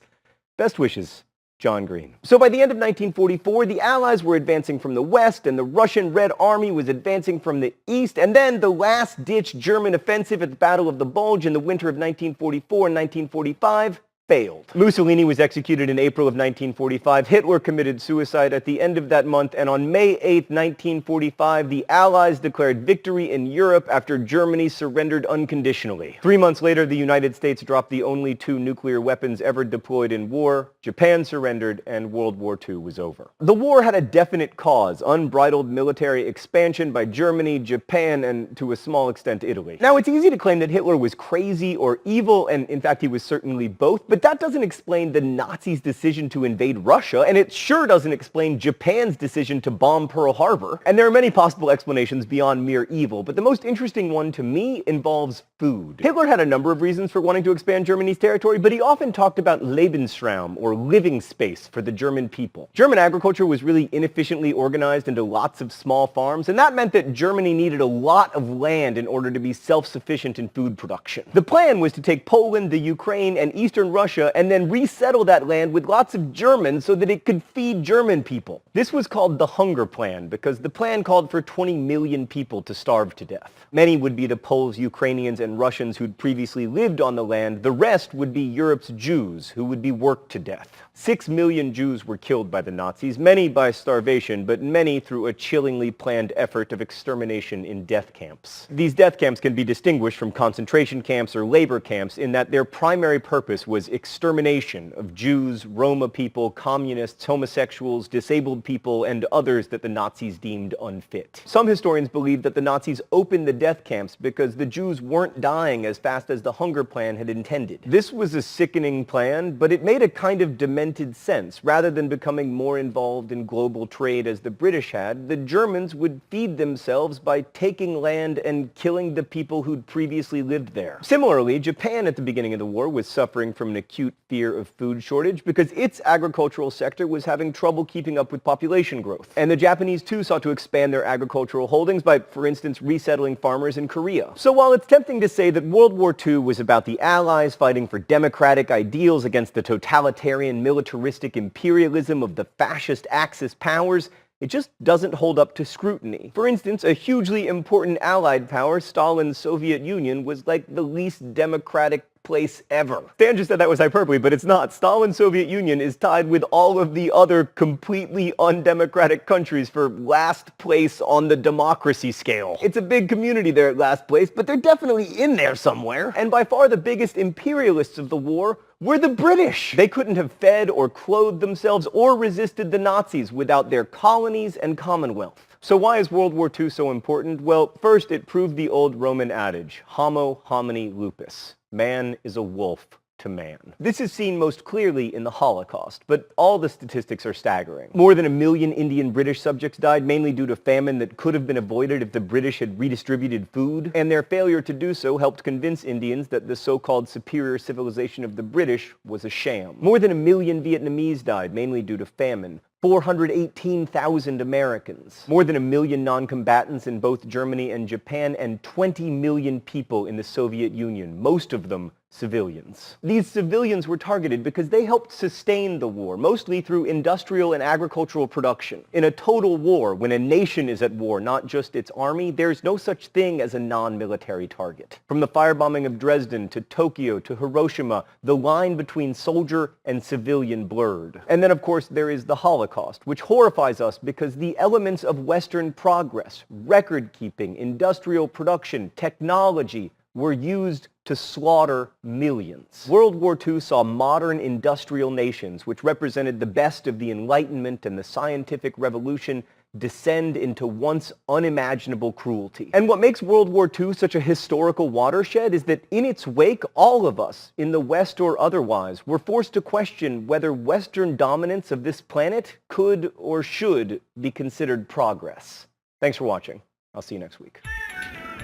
Best wishes, John Green. So by the end of 1944, the Allies were advancing from the west, and the Russian Red Army was advancing from the east, and then the last-ditch German offensive at the Battle of the Bulge in the winter of 1944 and 1945 failed. Mussolini was executed in April of 1945. Hitler committed suicide at the end of that month, and on May 8, 1945, the Allies declared victory in Europe after Germany surrendered unconditionally. 3 months later, the United States dropped the only 2 nuclear weapons ever deployed in war. Japan surrendered, and World War II was over. The war had a definite cause: unbridled military expansion by Germany, Japan, and to a small extent Italy. Now, it's easy to claim that Hitler was crazy or evil, and in fact he was certainly both, but that doesn't explain the Nazis' decision to invade Russia, and it sure doesn't explain Japan's decision to bomb Pearl Harbor. And there are many possible explanations beyond mere evil, but the most interesting one to me involves food. Hitler had a number of reasons for wanting to expand Germany's territory, but he often talked about Lebensraum, or living space, for the German people. German agriculture was really inefficiently organized into lots of small farms, and that meant that Germany needed a lot of land in order to be self-sufficient in food production. The plan was to take Poland, the Ukraine, and Eastern Russia and then resettle that land with lots of Germans so that it could feed German people. This was called the Hunger Plan because the plan called for 20 million people to starve to death. Many would be the Poles, Ukrainians, and Russians who'd previously lived on the land. The rest would be Europe's Jews who would be worked to death. 6 million Jews were killed by the Nazis, many by starvation, but many through a chillingly planned effort of extermination in death camps. These death camps can be distinguished from concentration camps or labor camps in that their primary purpose was extermination of Jews, Roma people, communists, homosexuals, disabled people, and others that the Nazis deemed unfit. Some historians believe that the Nazis opened the death camps because the Jews weren't dying as fast as the Hunger Plan had intended. This was a sickening plan, but it made a kind of demented sense. Rather than becoming more involved in global trade as the British had, the Germans would feed themselves by taking land and killing the people who'd previously lived there. Similarly, Japan at the beginning of the war was suffering from an acute fear of food shortage because its agricultural sector was having trouble keeping up with population growth. And the Japanese too sought to expand their agricultural holdings by, for instance, resettling farmers in Korea. So while it's tempting to say that World War II was about the Allies fighting for democratic ideals against the totalitarian militaristic imperialism of the fascist Axis powers, it just doesn't hold up to scrutiny. For instance, a hugely important Allied power, Stalin's Soviet Union, was like the least democratic place ever. Stan just said that was hyperbole, but it's not. Stalin's Soviet Union is tied with all of the other completely undemocratic countries for last place on the democracy scale. It's a big community there at last place, but they're definitely in there somewhere. And by far the biggest imperialists of the war were the British. They couldn't have fed or clothed themselves or resisted the Nazis without their colonies and commonwealth. So why is World War II so important? Well, first, it proved the old Roman adage, homo homini lupus. Man is a wolf to man. This is seen most clearly in the Holocaust, but all the statistics are staggering. More than 1 million Indian British subjects died, mainly due to famine that could have been avoided if the British had redistributed food, and their failure to do so helped convince Indians that the so-called superior civilization of the British was a sham. More than 1 million Vietnamese died, mainly due to famine. 418,000 Americans, more than 1 million non-combatants in both Germany and Japan, and 20 million people in the Soviet Union, most of them civilians. These civilians were targeted because they helped sustain the war, mostly through industrial and agricultural production. In a total war, when a nation is at war, not just its army, there's no such thing as a non-military target. From the firebombing of Dresden to Tokyo to Hiroshima, the line between soldier and civilian blurred. And then, of course, there is the Holocaust, which horrifies us because the elements of Western progress, record-keeping, industrial production, technology, were used to slaughter millions. World War II saw modern industrial nations, which represented the best of the Enlightenment and the scientific revolution, descend into once unimaginable cruelty. And what makes World War II such a historical watershed is that in its wake, all of us, in the West or otherwise, were forced to question whether Western dominance of this planet could or should be considered progress. Thanks for watching. I'll see you next week.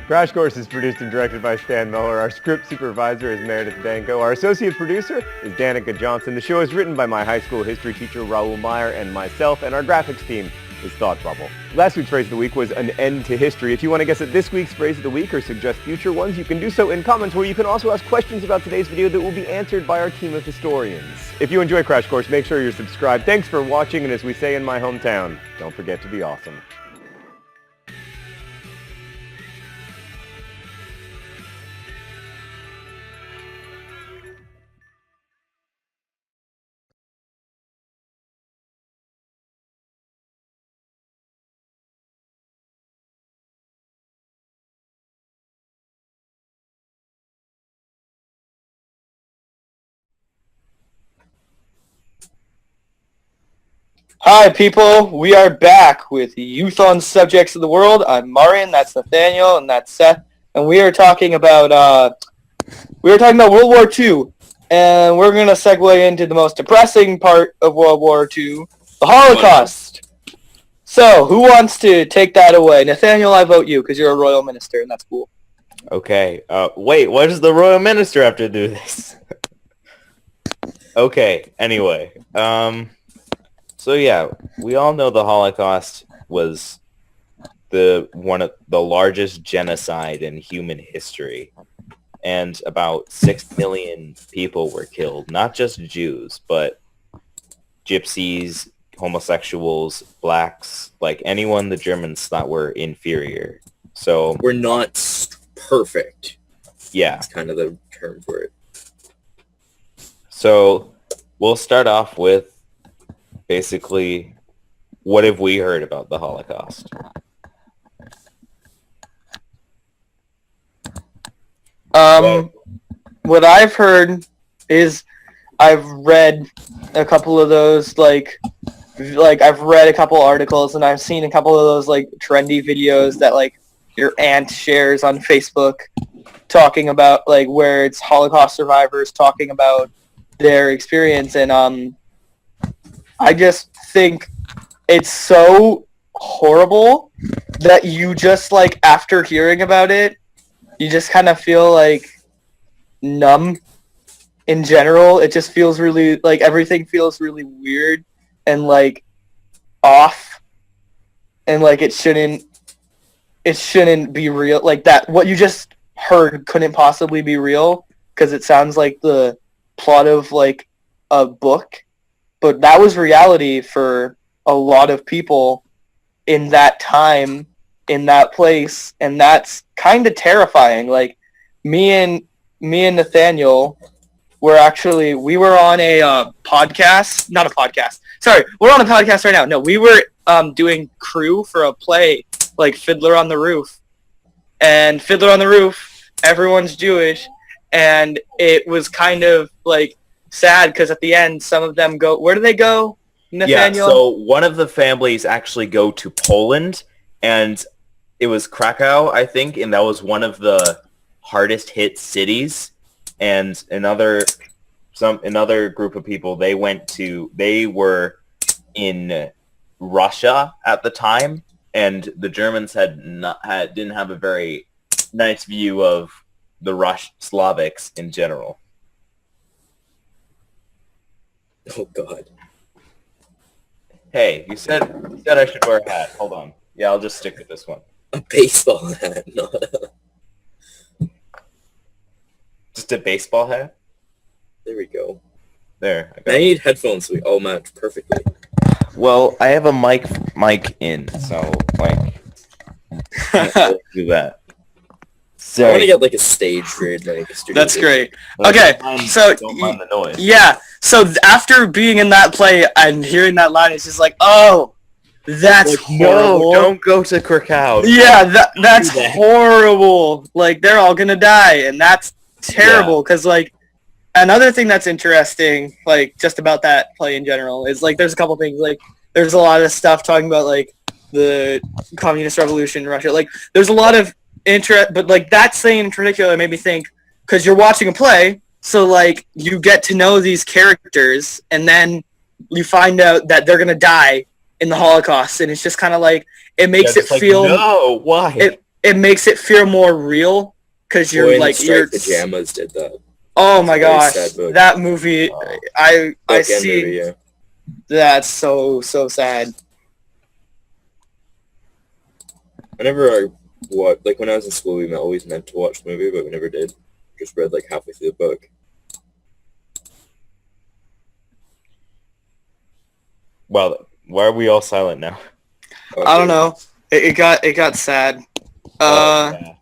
Crash Course is produced and directed by Stan Miller. Our script supervisor is Meredith Danko. Our associate producer is Danica Johnson. The show is written by my high school history teacher, Raoul Meyer, and myself, and our graphics team is Thought Bubble. Last week's phrase of the week was an end to history. If you want to guess at this week's phrase of the week or suggest future ones, you can do so in comments, where you can also ask questions about today's video that will be answered by our team of historians. If you enjoy Crash Course, make sure you're subscribed. Thanks for watching, and as we say in my hometown, don't forget to be awesome. Hi, people. We are back with Youth on Subjects of the World. I'm Marian. That's Nathaniel, and that's Seth. And we are talking about World War II, and we're gonna segue into the most depressing part of World War II, the Holocaust. So, who wants to take that away? Nathaniel, I vote you because you're a royal minister, and that's cool. Okay. Wait, what does the royal minister have to do this? Okay. Anyway, so yeah, we all know the Holocaust was one of the largest genocide in human history, and about 6 million people were killed. Not just Jews, but gypsies, homosexuals, blacks, like anyone the Germans thought were inferior. So We're not perfect. yeah. That's kind of the term for it. So we'll start off with basically, what have we heard about the Holocaust? What I've heard is I've read a couple of those, like I've read a couple articles, and I've seen a couple of those, like, trendy videos that, like, your aunt shares on Facebook talking about, like, where it's Holocaust survivors talking about their experience, and, I just think it's so horrible that you just, like, after hearing about it, you just kind of feel, like, numb in general. It just feels really, like, everything feels really weird and, like, off, and, like, it shouldn't be real. Like, that, what you just heard couldn't possibly be real, because it sounds like the plot of, like, a book. But that was reality for a lot of people in that time, in that place, and that's kind of terrifying. Like, me and Nathaniel we were on a podcast, not a podcast. Sorry, we're on a podcast right now. No, we were doing crew for a play, like Fiddler on the Roof. And Fiddler on the Roof, everyone's Jewish, and it was kind of, like, sad because at the end, some of them go. Where do they go, Nathaniel? Yeah, so one of the families actually go to Poland, and it was Krakow, I think, and that was one of the hardest hit cities. And another another group of people, they were in Russia at the time, and the Germans didn't have a very nice view of the Slavics in general. Oh God. Hey, you said I should wear a hat. Hold on. Yeah, I'll just stick with this one. A baseball hat, not a... Just a baseball hat? There we go. There. I I got it. need headphones so we all match perfectly. Well, I have a mic in, so like can't really do that. I want to Sorry. get like a stage grade, like studio. That's great. But Okay, don't mind- so don't mind the noise. yeah, so after being in that play and hearing that line, it's just like, oh, that's horrible. No, don't go to Krakow. Yeah, that's Do that. horrible. Like, they're all gonna die, and that's terrible. Because, like, another thing that's interesting, like, just about that play in general, is, like, there's a couple things. Like, there's a lot of stuff talking about, like, the communist revolution in Russia. Like, there's a lot of interest, but, like, that scene in particular made me think, because you're watching a play, so, like, you get to know these characters, and then you find out that they're gonna die in the Holocaust, and it's just kind of like, it makes it feel... no, why? It makes it feel more real because you're Boy in the like Striped Pajamas did that. oh my It's a very gosh, sad book. that movie Wow. I Book and see movie, yeah. that's so sad. Whenever like when I was in school, we always meant to watch the movie, but we never did. Just read like halfway through the book. Well, why are we all silent now? I don't know. It got sad. Yeah.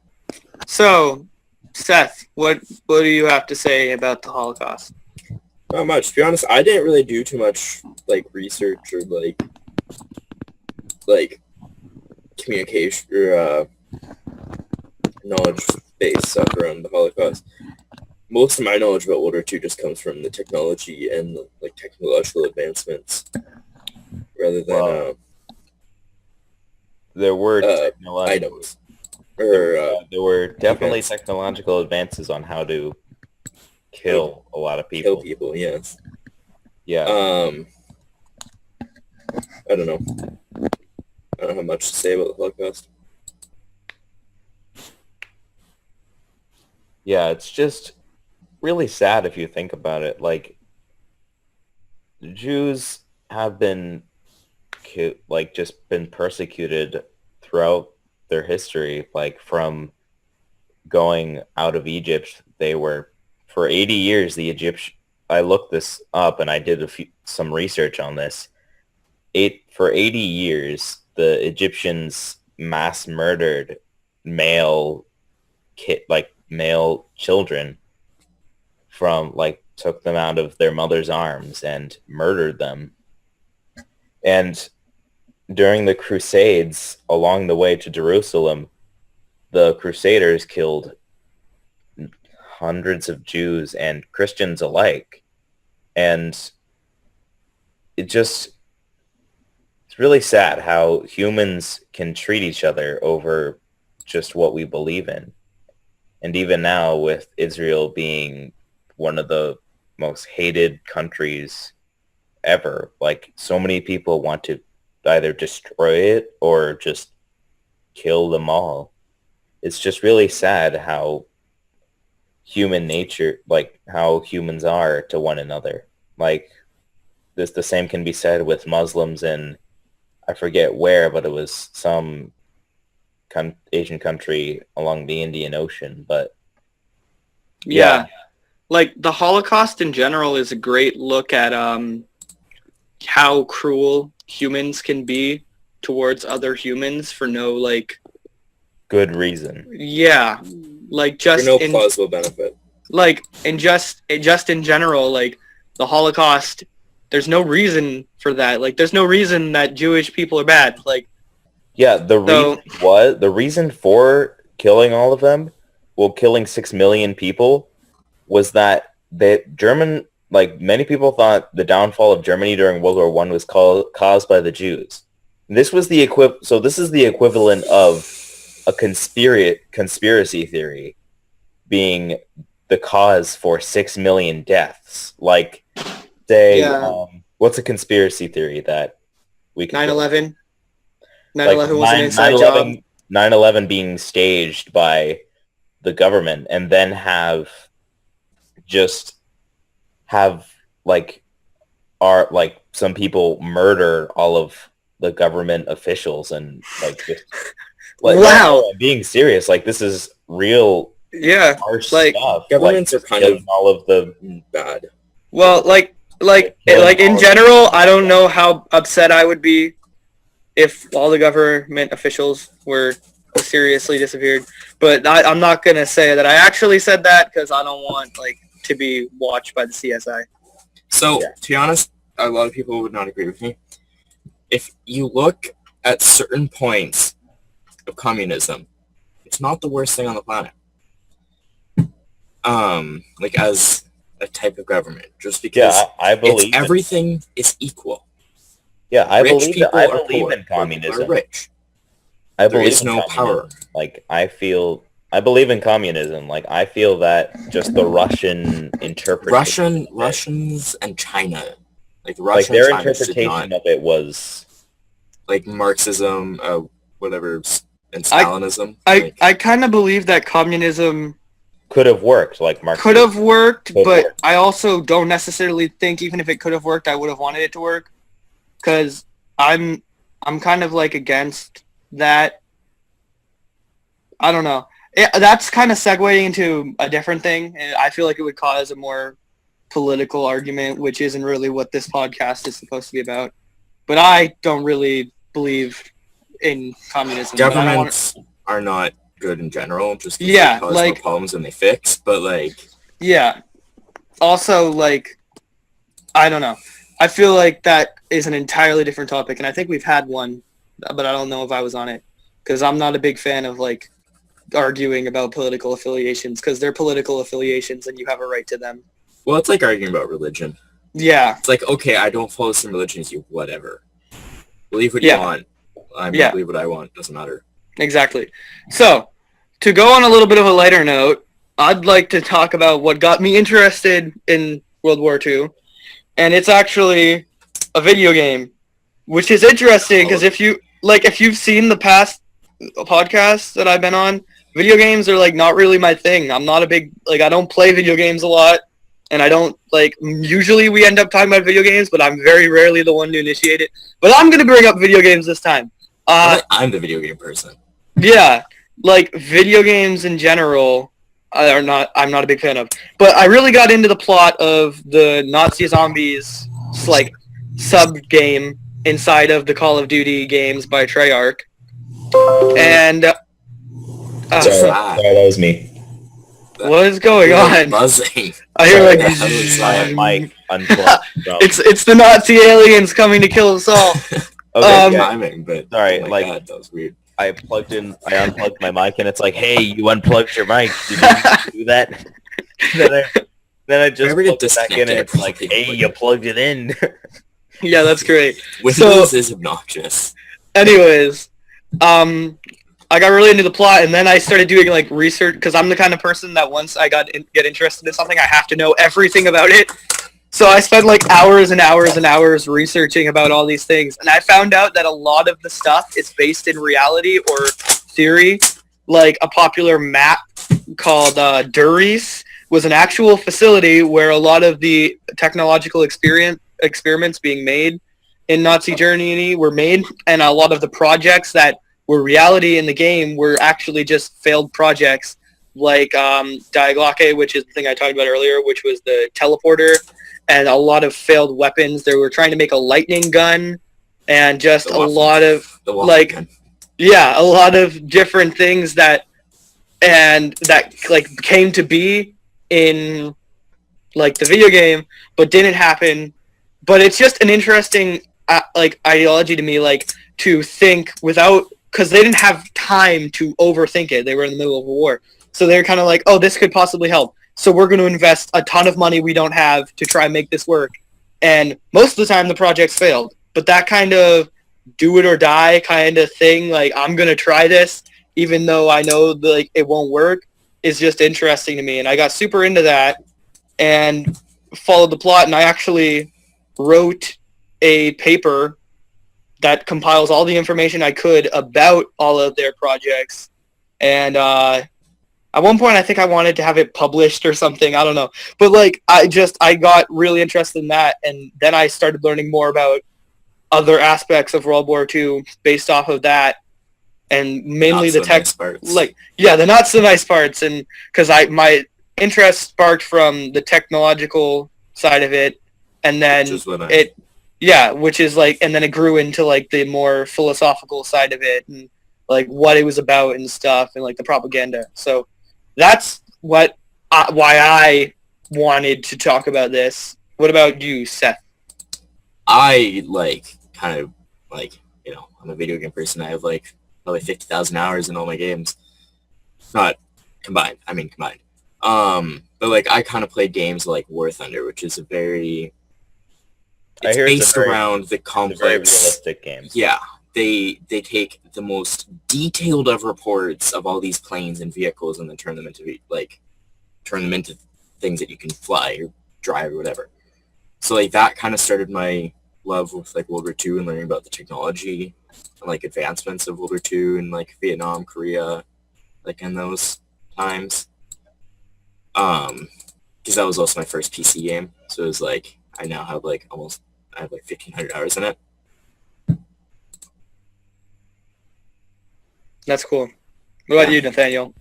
So Seth, what do you have to say about the Holocaust? Not much. To be honest, I didn't really do too much like research or like communication or knowledge-based stuff around the Holocaust. Most of my knowledge about World War II just comes from the technology and like technological advancements, rather than Wow. There were technological items. Or there were definitely events. technological advances on how to kill a lot of kill people. people. Yes. Yeah. I don't know. I don't have much to say about the Holocaust. Yeah, it's just really sad if you think about it. Like, the Jews have been just been persecuted throughout their history. Like, from going out of Egypt, they were for 80 years the Egyptian. I looked this up and I did some research on this. For 80 years, the Egyptians mass murdered male children took them out of their mother's arms and murdered them. And during the Crusades, along the way to Jerusalem, the Crusaders killed hundreds of Jews and Christians alike. And it's really sad how humans can treat each other over just what we believe in. And even now, with Israel being one of the most hated countries ever, like, so many people want to either destroy it or just kill them all. It's just really sad how human nature, like, how humans are to one another. Like, the same can be said with Muslims in, I forget where, but it was some Asian country along the Indian Ocean. But Yeah. Like, the Holocaust in general is a great look at how cruel humans can be towards other humans for no, like... good reason. Yeah. Like, For just no in... plausible benefit. Like, and just in general, like, the Holocaust, there's no reason for that. Like, there's no reason that Jewish people are bad. Like, Yeah, the reason for killing all of them, killing 6 million people, was that many people thought the downfall of Germany during World War I was caused by the Jews. This is the equivalent of a conspiracy theory being the cause for 6 million deaths. Like, say, Yeah. what's a conspiracy theory that we could 9/11. like 9/11 was an inside job. 9/11 being staged by the government, and then have like some people murder all of the government officials and like just like Wow. no, I'm being serious. Like, this is real Yeah. harsh Like, stuff. governments are kind of killing all of the bad. Well, like in general, I don't know how upset I would be if all the government officials were seriously disappeared. But I'm not gonna say that I actually said that because I don't want like to be watched by the CSI. So, Yeah. to be honest, a lot of people would not agree with me. If you look at certain points of communism, it's not the worst thing on the planet. Like as a type of government, just because yeah, I believe everything is equal. I Rich believe people I are believe poor, in poor people are communism. rich. I There believe is in no communism. power. Like, I believe in communism. Like, I feel that just the Russian interpretation, Russians and China, like like Russia their and China should interpretation not, of it was like Marxism, whatever, and Stalinism. I kind of believe that communism could have worked. Like Marx could have worked, Could but work. I also don't necessarily think even if it could have worked, I would have wanted it to work because I'm kind of like against that. I don't know. That's kind of segueing into a different thing, and I feel like it would cause a more political argument, which isn't really what this podcast is supposed to be about. But I don't really believe in communism. but I don't wanna- Governments are not good in general, just 'cause Yeah, they cause like- more problems than they fix. But like, Yeah. Also, like, I don't know. I feel like that is an entirely different topic, and I think we've had one, but I don't know if I was on it because I'm not a big fan of like arguing about political affiliations because they're political affiliations and you have a right to them. well, it's like arguing about religion. Yeah. It's like, okay, I don't follow the same religion as you, whatever. Believe what Yeah. you want. I'm Yeah. gonna believe what I want. Doesn't matter. Exactly. So, to go on a little bit of a lighter note, I'd like to talk about what got me interested in World War II, and it's actually a video game, which is interesting because if you've seen the past podcasts that I've been on, video games are like not really my thing. I'm not a big I don't play video games a lot, and I don't usually we end up talking about video games, but I'm very rarely the one to initiate it. But I'm gonna bring up video games this time. I'm the video game person. Yeah, like video games in general I'm not a big fan of. But I really got into the plot of the Nazi zombies sub game inside of the Call of Duty games by Treyarch. And sorry, that was me. what is going You're, like, on? buzzing. I hear What the hell is that? My mic unplugged. So. it's the Nazi aliens coming to kill us all. Okay, yeah, Timing, but Sorry, oh my like- God, that was weird. I unplugged my mic, and it's like, hey, you unplugged your mic. Did you do that? then I just ever get plugged it back in, and it's like, disconnected, hey, you plugged it in. Yeah, that's great. Windows is obnoxious. Anyways, I got really into the plot, and then I started doing research because I'm the kind of person that once I get interested in something, I have to know everything about it. So I spent hours and hours and hours researching about all these things, and I found out that a lot of the stuff is based in reality or theory. Like a popular map called Duris was an actual facility where a lot of the technological experiments being made in Nazi Germany were made, and a lot of the projects that were reality in the game were actually just failed projects, like Die Glocke, which is the thing I talked about earlier, which was the teleporter, and a lot of failed weapons. They were trying to make a lightning gun, and just a lot of The Walking a lot of different things that came to be in the video game, but didn't happen. But it's just an interesting ideology to me, to think without, because they didn't have time to overthink it. They were in the middle of a war, so they're kind of like, oh, this could possibly help. So we're going to invest a ton of money we don't have to try and make this work. And most of the time the projects failed. But that kind of do it or die kind of thing, I'm going to try this, even though I know it won't work, is just interesting to me, and I got super into that and followed the plot, and I actually wrote a paper that compiles all the information I could about all of their projects. And at one point, I think I wanted to have it published or something. I don't know. But, like, I got really interested in that. And then I started learning more about other aspects of World War II based off of that. And mainly the tech, nice parts. like, yeah, the not so nice parts. And because my interest sparked from the technological side of it. And then Which is what which is like, and then it grew into like the more philosophical side of it and like what it was about and stuff and like the propaganda. So that's why I wanted to talk about this. What about you, Seth? I kind of I'm a video game person. I have like probably 50,000 hours in all my games. Not combined. I mean combined. But like I kind of played games like War Thunder, which is a very it's based around the complex, very realistic game. Yeah, they take the most detailed of reports of all these planes and vehicles, and then turn them into things that you can fly or drive or whatever. So like that kind of started my love with like World War II and learning about the technology and like advancements of World War II and like Vietnam, Korea, like in those times. Because that was also my first PC game, so it was like I have like 1,500 hours in it. That's cool. What about you, Nathaniel?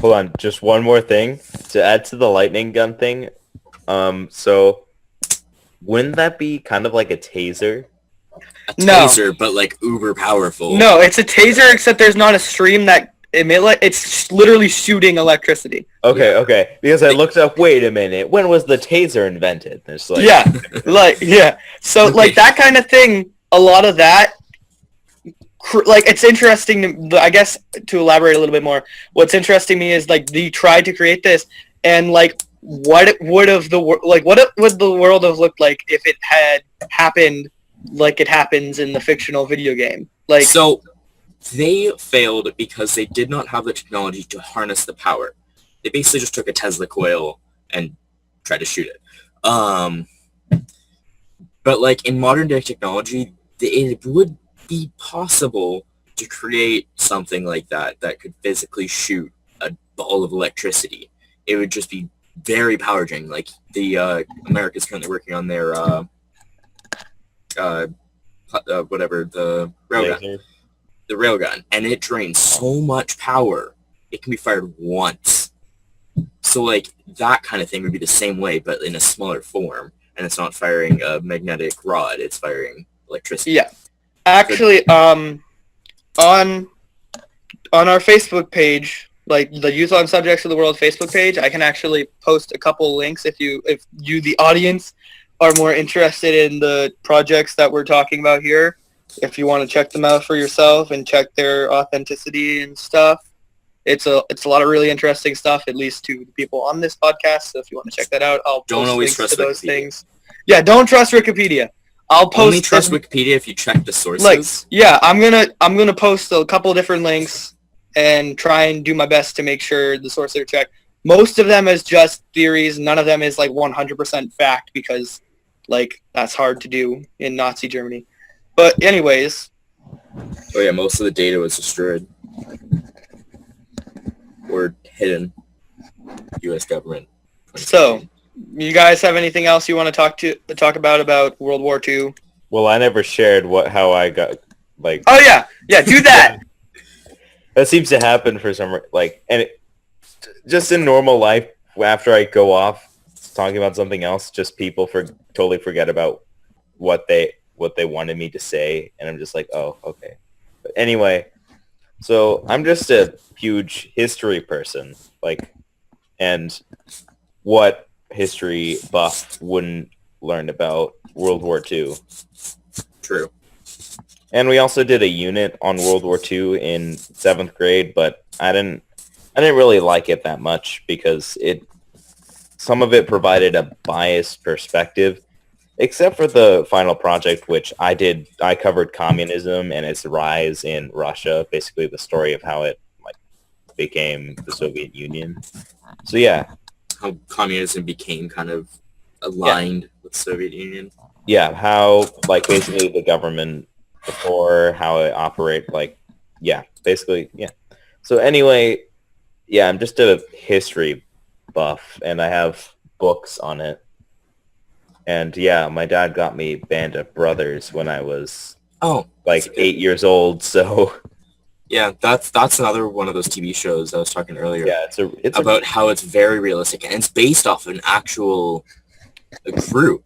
Hold on, just one more thing to add to the lightning gun thing. So wouldn't that be kind of like a taser? A No. taser, but like uber powerful. No, it's a taser except there's not a stream that it's literally shooting electricity. Okay. Because I looked up, wait a minute, when was the taser invented? It's like, So like that kind of thing, a lot of that, like it's interesting I guess to elaborate a little bit more, what's interesting to me is like they tried to create this and like what would the world have looked like if it had happened like it happens in the fictional video game. Like So they failed because they did not have the technology to harness the power. They basically just took a Tesla coil and tried to shoot it. But like in modern day technology, it would be possible to create something like that could physically shoot a ball of electricity. It would just be very power draining. Like the America's currently working on their the railgun. taser. The railgun, and it drains so much power, it can be fired once. So like that kind of thing would be the same way, but in a smaller form, and it's not firing a magnetic rod, it's firing electricity. yeah. Actually, on our Facebook page, like the Youth on Subjects of the World Facebook page, I can actually post a couple links if you the audience are more interested in the projects that we're talking about here. If you want to check them out for yourself and check their authenticity and stuff, it's a lot of really interesting stuff, at least to the people on this podcast. So if you want to check that out, I'll Don't post always links trust to those Wikipedia. things. Yeah, don't trust Wikipedia. I'll post Only trust Wikipedia if you check the sources. like I'm gonna post a couple different links and try and do my best to make sure the sources are checked. Most of them is just theories. None of them is like 100% fact because like that's hard to do in Nazi Germany. But anyways, Oh yeah, most of the data was destroyed or hidden. U.S. government. so you guys have anything else you want to talk about World War II? Well, I never shared how I got, like, Oh yeah, do that. that seems to happen for just in normal life, after I go off talking about something else, just people totally forget about what they wanted me to say, and I'm just like, oh, okay. But anyway, so I'm just a huge history person, like, and what history buff wouldn't learn about World War II? True. And we also did a unit on World War II in 7th grade, but I didn't really like it that much because some of it provided a biased perspective, except for the final project, which I covered communism and its rise in Russia, basically the story of how it became the Soviet Union. So yeah, How communism became kind of aligned with Soviet Union. yeah, how like basically the government before, how it operate, like yeah, basically yeah. So anyway, yeah, I'm just a history buff, and I have books on it. And yeah, my dad got me Band of Brothers when I was Oh, like that's good. 8 years old. So Yeah, that's another one of those TV shows I was talking earlier yeah, it's a about how it's very realistic and it's based off an actual group.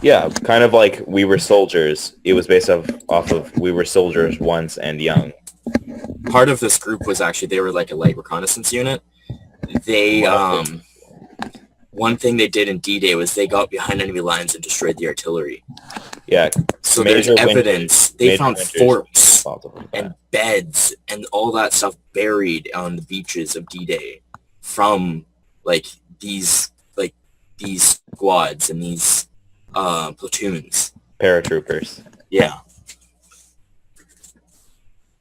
yeah, kind of like We Were Soldiers. It was based off of We Were Soldiers Once and Young. Part of this group was actually they were like a light reconnaissance unit. They one thing they did in D-Day was they got behind enemy lines and destroyed the artillery. Yeah, So there's Major Winters- evidence. They Major found Winters forts responsible for that. and beds and all that stuff buried on the beaches of D-Day from like these squads and these platoons. Paratroopers. Yeah.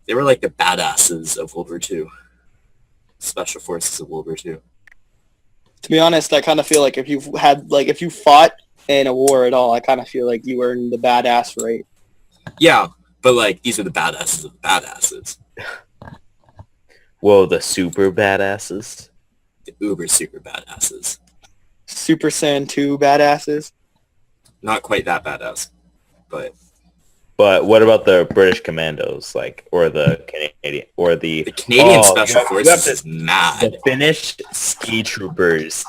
They were like the badasses of World War II. Special forces of World War II. To be honest, I kind of feel like if you fought in a war at all, I kind of feel like you earned the badass rate. Yeah, but like these are the badasses of the badasses. Whoa, the super badasses. The uber super badasses. Super Saiyan 2 badasses. Not quite that badass, but But what about the British Commandos, like, or the Canadian, or the Canadian Special you have Forces to- is mad. the Finnish ski troopers?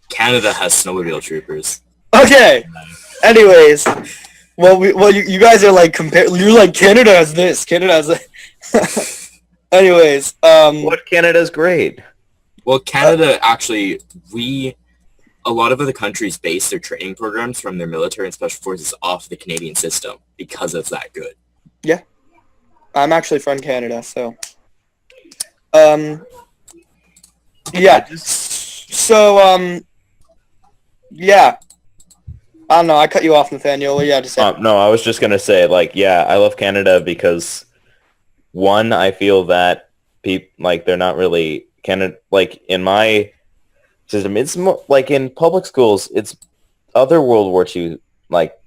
Canada has snowmobile troopers. Okay. Anyways, you guys are like you're like Canada has this, Canada has that. Anyways, What Canada's great? Well, Canada actually, a lot of other countries base their training programs from their military and special forces off the Canadian system because it's that good. I'm actually from Canada, so yeah. So yeah. I don't know. I cut you off, Nathaniel. What you had to say? No, I was just gonna say, like, yeah, I love Canada because one, I feel that people like they're not really Canada. Like in my system, it's like in public schools, it's other World War II like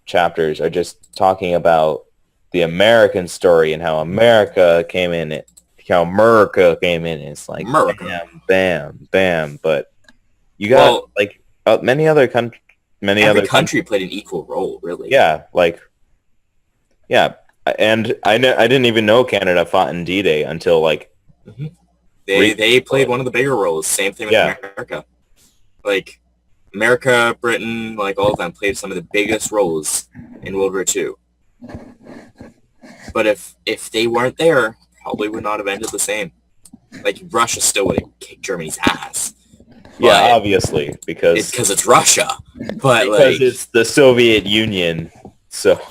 chapters are just talking about the American story and how America came in. It's like America. bam, bam, bam. But you got like many other countries. Every country played an equal role, really. Yeah, like, yeah, and I didn't even know Canada fought in D-Day until like They played one of the bigger roles. Same thing with America. Like America, Britain, like all of them played some of the biggest roles in World War II. But if they weren't there, probably would not have ended the same. Like Russia still would have kicked Germany's ass. Yeah, But obviously, because it's Russia. But like it's the Soviet Union. So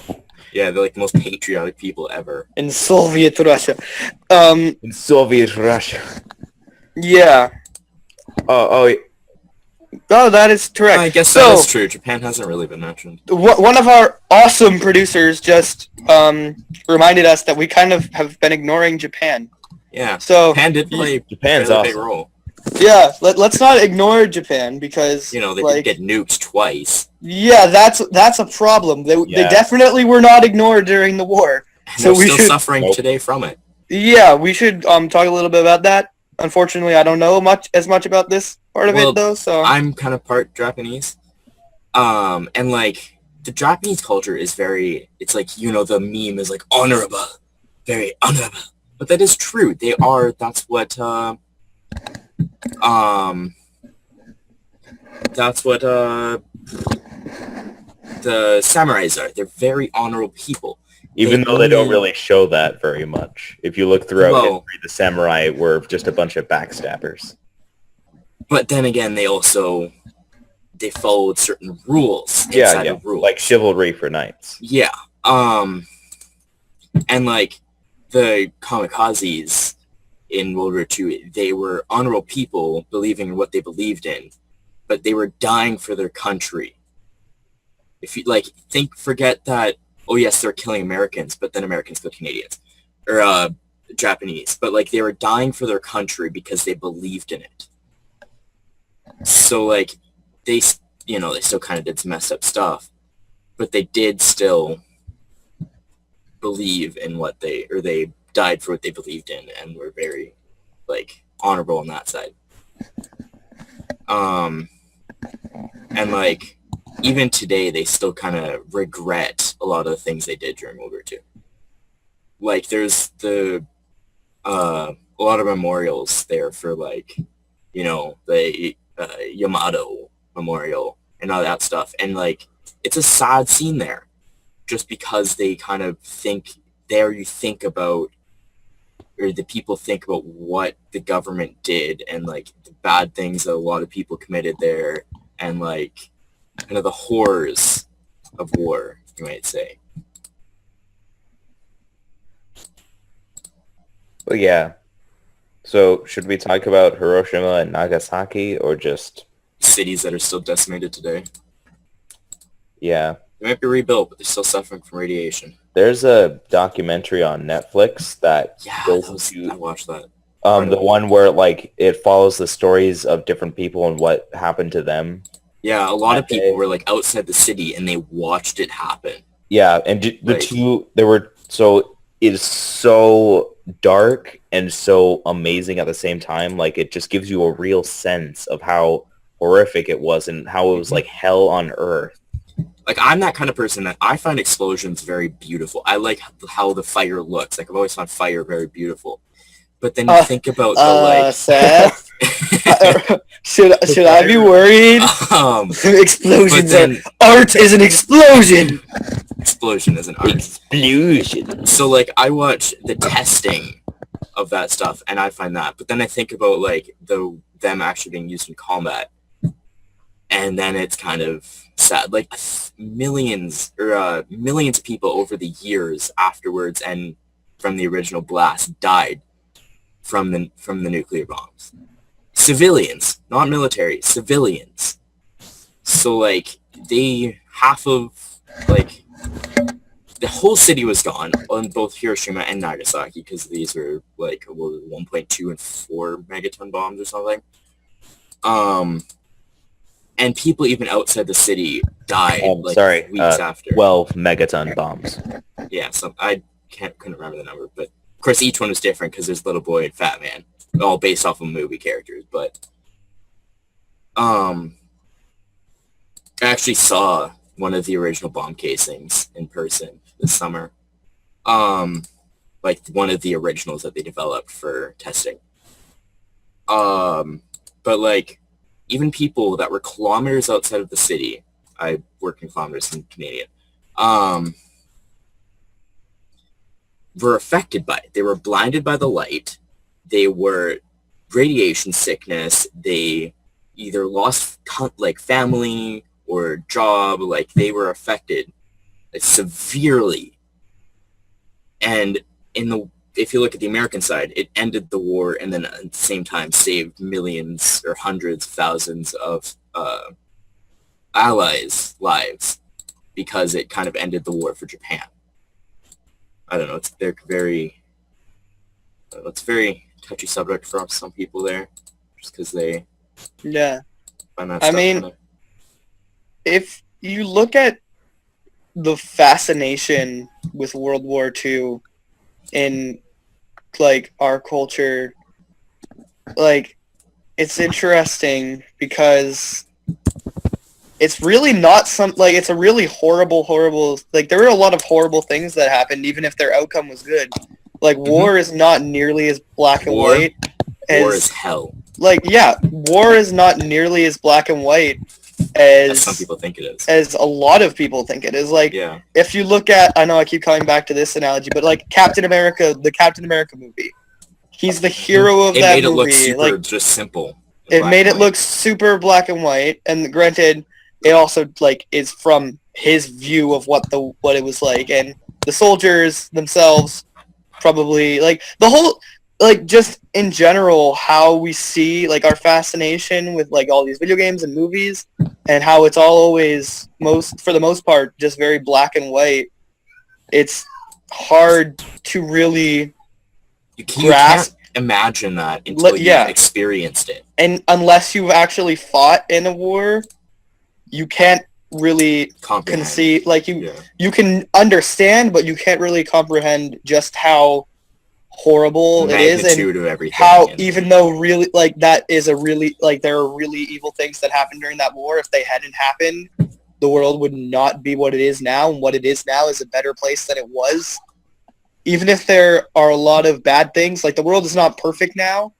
yeah, they're like the most patriotic people ever. In Soviet Russia. in Soviet Russia. Yeah. Oh, Oh, that is correct. I guess so, that is true. Japan hasn't really been mentioned. One of our awesome producers just reminded us that we kind of have been ignoring Japan. Yeah. So Japan did play Japan's a awesome. big role. yeah, let's not ignore Japan because You know, they like, did get nuked twice. yeah, that's a problem. They definitely were not ignored during the war. And So they're we still should- suffering today from it. Yeah, we should talk a little bit about that. Unfortunately, I don't know as much about this part of Well, it though. So I'm kind of part Japanese. And like the Japanese culture is very, it's like, you know, the meme is like honorable, very honorable. But that is true. They are, that's what the samurais are. They're very honorable people. even though they don't really show that very much. If you look throughout Well- history, the samurai were just a bunch of backstabbers. But then again, they followed certain rules inside the rules. like chivalry for knights. Yeah. And like the kamikazes in World War II, they were honorable people believing in what they believed in, but they were dying for their country. If you forget that, oh yes, they're killing Americans, but then Americans kill Canadians. Or Japanese, but like they were dying for their country because they believed in it. So like they still kind of did some messed up stuff, but they did still believe in they died for what they believed in and were very like honorable on that side. And like even today they still kind of regret a lot of the things they did during World War II. Like there's a lot of memorials there for like, the Yamato Memorial and all that stuff. And like, it's a sad scene there just because they kind of you think about, or the people think about what the government did and like the bad things that a lot of people committed there and like kind of the horrors of war, you might say. Well, yeah. So should we talk about Hiroshima and Nagasaki or just... Cities that are still decimated today. Yeah. They might be rebuilt, but they're still suffering from radiation. There's a documentary on Netflix that I watched that. The one where like it follows the stories of different people and what happened to them. Yeah, a lot of people were like outside the city and they watched it happen. Yeah, and it is so dark and so amazing at the same time. Like it just gives you a real sense of how horrific it was and how it was like hell on earth. Like I'm that kind of person that I find explosions very beautiful. I like how the fire looks. Like I've always found fire very beautiful. But then you think about the like Seth, should I be worried? Explosions art is an explosion. Explosion is an art. Explosion. So like I watch the testing of that stuff and I find that. But then I think about like them actually being used in combat. And then it's kind of sad. Like millions of people over the years afterwards and from the original blast died from the nuclear bombs. Civilians, not military, civilians. So like the whole city was gone on both Hiroshima and Nagasaki because these were like 1.2 and 4 megaton bombs or something. And people even outside the city died weeks after. 12 megaton bombs. Yeah, so I couldn't remember the number, but of course each one was different because there's Little Boy and Fat Man, all based off of movie characters. But I actually saw one of the original bomb casings in person this summer. Like one of the originals that they developed for testing. But like even people that were kilometers outside of the city, I work in kilometers in Canadian, were affected by it. They were blinded by the light. They were radiation sickness. They either lost like family or job. Like they were affected severely. And if you look at the American side, it ended the war and then at the same time saved millions or hundreds of thousands of allies' lives because it kind of ended the war for Japan. I don't know. It's a very touchy subject for some people there, just because they find that stuff kinda... if you look at the fascination with World War II in like our culture, like it's interesting because it's really not it's a really horrible, like there were a lot of horrible things that happened even if their outcome was good. Like war is not nearly as black and white as... War is hell. Like, yeah, war is not nearly as black and white as some people think it is. As a lot of people think it is. Like, if you look at, I know I keep coming back to this analogy, but like Captain America, the Captain America movie, he's the hero of that movie. It made it look super just simple. It made it look super black and white, and granted, it also like is from his view of what it was like, and the soldiers themselves probably like the whole. Like, just in general, how we see, like, our fascination with, like, all these video games and movies, and how it's all always, for the most part, just very black and white. It's hard to really You can't grasp, imagine that until yeah. you've experienced it. and unless you've actually fought in a war, you can't really Comprehend. conceive, like Yeah. you can understand, but you can't really comprehend just how horrible it is, and Magnitude of everything. how, and- even though really, like, that is a really, like, there are really evil things that happened during that war. If they hadn't happened, the world would not be what it is now, and what it is now is a better place than it was. Even if there are a lot of bad things, like, the world is not perfect now,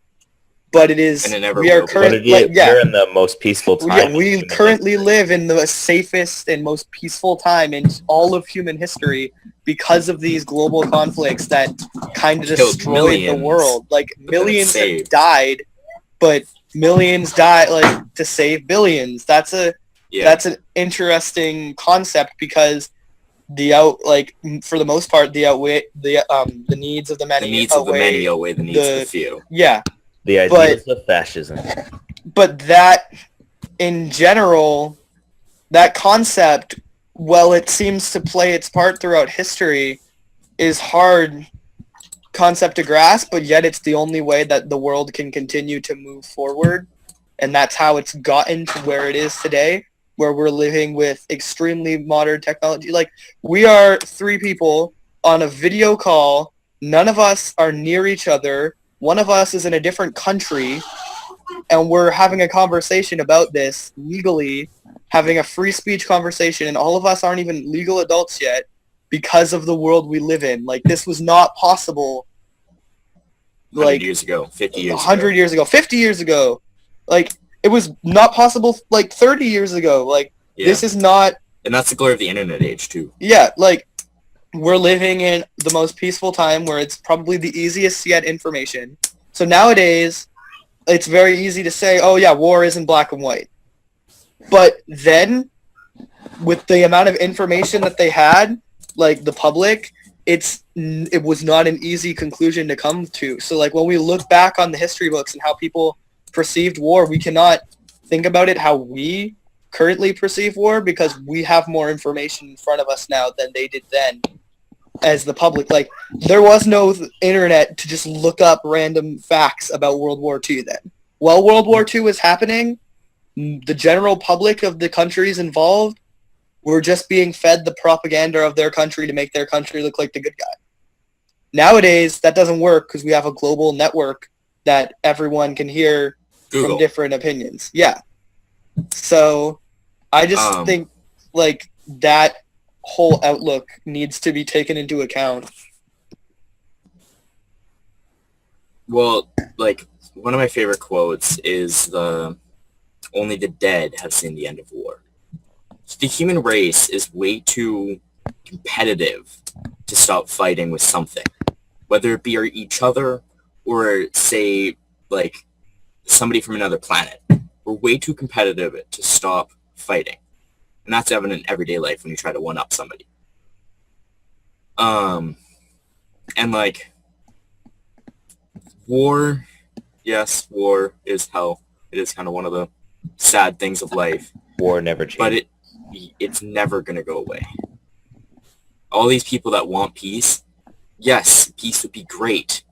but it is, And it never we are will be. But currently, like, yeah, we're in the most peaceful time. yeah, in we human currently history. live in the safest and most peaceful time in all of human history because of these global conflicts that kind of Killed destroyed millions, the world. Like, but then millions have saved. died, but millions died, like, to save billions. That's an interesting concept, because for the most part, the needs of the many The needs of the many outweigh outweigh the needs of the- the few. yeah. The ideas of fascism. But that, in general, that concept, while it seems to play its part throughout history, is hard concept to grasp, but yet it's the only way that the world can continue to move forward. And that's how it's gotten to where it is today, where we're living with extremely modern technology. Like, we are 3 people on a video call. None of us are near each other. One of us is in a different country, and we're having a conversation about this legally, having a free speech conversation, and all of us aren't even legal adults yet because of the world we live in. Like, this was not possible 100 years ago, 50 years 100 ago. years ago, 50 years ago. Like, it was not possible, like, 30 years ago. Like, Yeah. this is not, And that's the glory of the internet age, too. yeah, like, we're living in the most peaceful time where it's probably the easiest to get information. So nowadays, it's very easy to say, oh yeah, war isn't black and white. But then, with the amount of information that they had, like the public, it was not an easy conclusion to come to. So like, when we look back on the history books and how people perceived war, we cannot think about it how we currently perceive war, because we have more information in front of us now than they did then as the public. Like, there was no internet to just look up random facts about World War II then. While World War II was happening, the general public of the countries involved were just being fed the propaganda of their country to make their country look like the good guy. Nowadays, that doesn't work because we have a global network that everyone can hear Google. from different opinions. Yeah. So I just think, like, that whole outlook needs to be taken into account. Well, like, one of my favorite quotes is only the dead have seen the end of war. So the human race is way too competitive to stop fighting with something, whether it be each other or, say, like, somebody from another planet. We're way too competitive to stop fighting. And that's evident in everyday life when you try to one-up somebody. And, like, war, yes, war is hell. It is kind of one of the sad things of life. War never changed. But it's never going to go away. All these people that want peace, yes, peace would be great,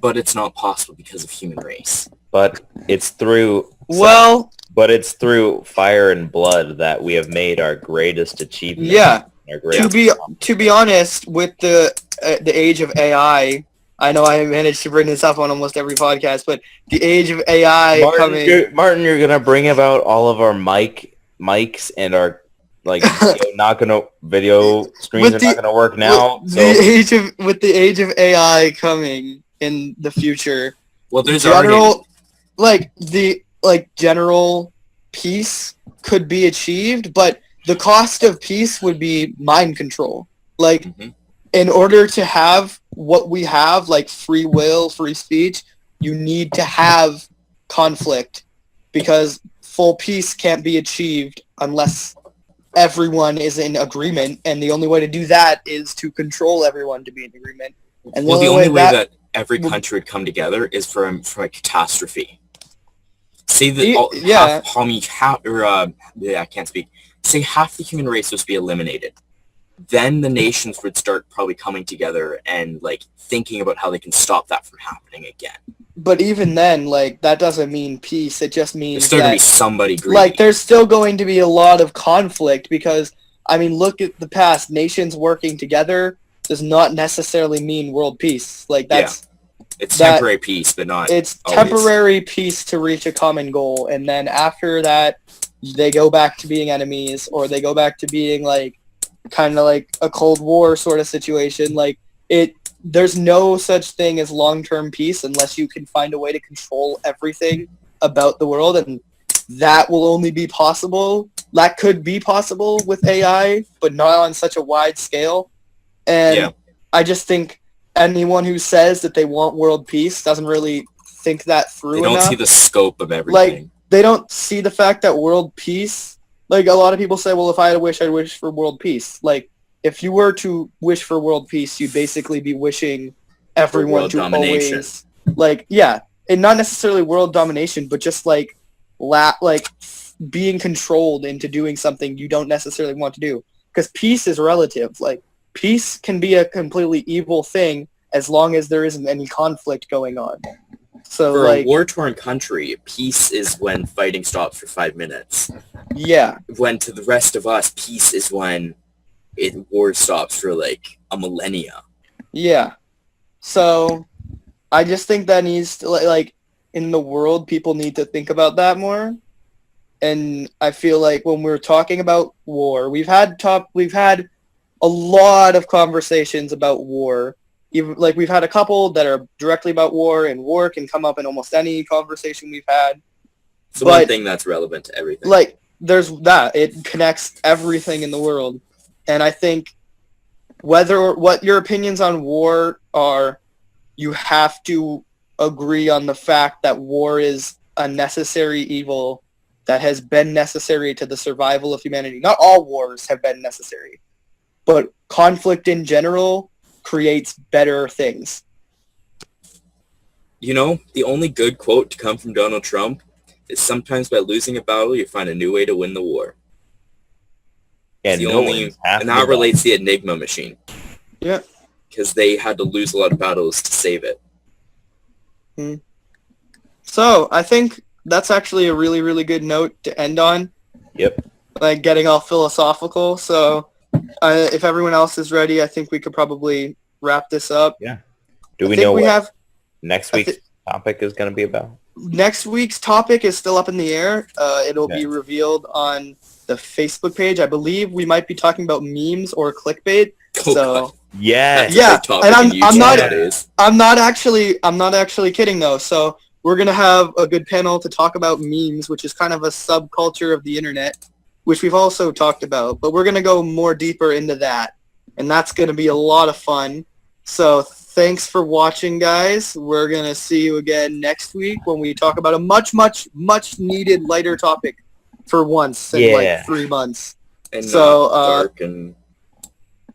but it's not possible because of human race. But it's through Well, but it's through fire and blood that we have made our greatest achievement. yeah. Our greatest To be honest, with the age of AI, I know I managed to bring this up on almost every podcast, but the age of AI Martin, you're gonna bring about all of our mics and our video streams With are not gonna work now. with So the age of AI coming in the future, Well, there's already... general peace could be achieved, but the cost of peace would be mind control. Like, Mhm. in order to have what we have, like free will, free speech, you need to have conflict, because full peace can't be achieved unless everyone is in agreement, and the only way to do that is to control everyone to be in agreement. And the only way that every country would come together is from a catastrophe. Say that I can't speak. Say half the human race was to be eliminated. then the nations would start probably coming together and like thinking about how they can stop that from happening again. But even then, like, that doesn't mean peace. It just There's means still gonna be that, somebody greedy. like, there's still going to be a lot of conflict because, I mean, look at the past. Nations working together does not necessarily mean world peace. Like, that's it's that- temporary peace, but not. it's always. temporary peace to reach a common goal, and then after that, they go back to being enemies, or they go back to being like kind of like a Cold War sort of situation. Like there's no such thing as long-term peace unless you can find a way to control everything about the world, and that will only be possible. That could be possible with AI, but not on such a wide scale. And Yeah. I just think anyone who says that they want world peace doesn't really think that through They don't enough. see the scope of everything. They don't see the fact that world peace, like a lot of people say, well, if I had a wish, I'd wish for world peace. Like, if you were to wish for world peace, you'd basically be wishing everyone world to domination. always, like, yeah, and not necessarily world domination, but just like, being controlled into doing something you don't necessarily want to do. Because peace is relative. Like, peace can be a completely evil thing as long as there isn't any conflict going on. So, For like, a war-torn country, peace is when fighting stops for 5 minutes. yeah. When to the rest of us, peace is when war stops for like a millennia. Yeah. So I just think that needs to, like, in the world, people need to think about that more. And I feel like when we're talking about war, we've had a lot of conversations about war. Even, like, we've had a couple that are directly about war, and war can come up in almost any conversation we've had. It's the one But- thing that's relevant to everything. Like, there's that. It connects everything in the world. And I think what your opinions on war are, you have to agree on the fact that war is a necessary evil that has been necessary to the survival of humanity. Not all wars have been necessary, but conflict in general creates better things. You know, the only good quote to come from Donald Trump is sometimes by losing a battle, you find a new way to win the war. And The no only- one's half and the that battle. relates to the Enigma machine. Yeah. Because they had to lose a lot of battles to save it. So I think that's actually a really, really good note to end on. Yep. Like, getting all philosophical. So if everyone else is ready, I think we could probably wrap this up. Do I we think know we what have next I week's topic is going to be about? next week's topic is still up in the air. It'll Okay. be revealed on the Facebook page. I believe we might be talking about memes or clickbait. Oh, So God. Yes. That's a Yeah, big topic and in I'm YouTube not- nowadays. I'm not actually kidding though. So we're gonna have a good panel to talk about memes, which is kind of a subculture of the internet, which we've also talked about. But we're gonna go more deeper into that, and that's gonna be a lot of fun. So thanks for watching, guys. We're gonna see you again next week when we talk about a much, much, much needed lighter topic for once in Yeah. like 3 months. And So, dark and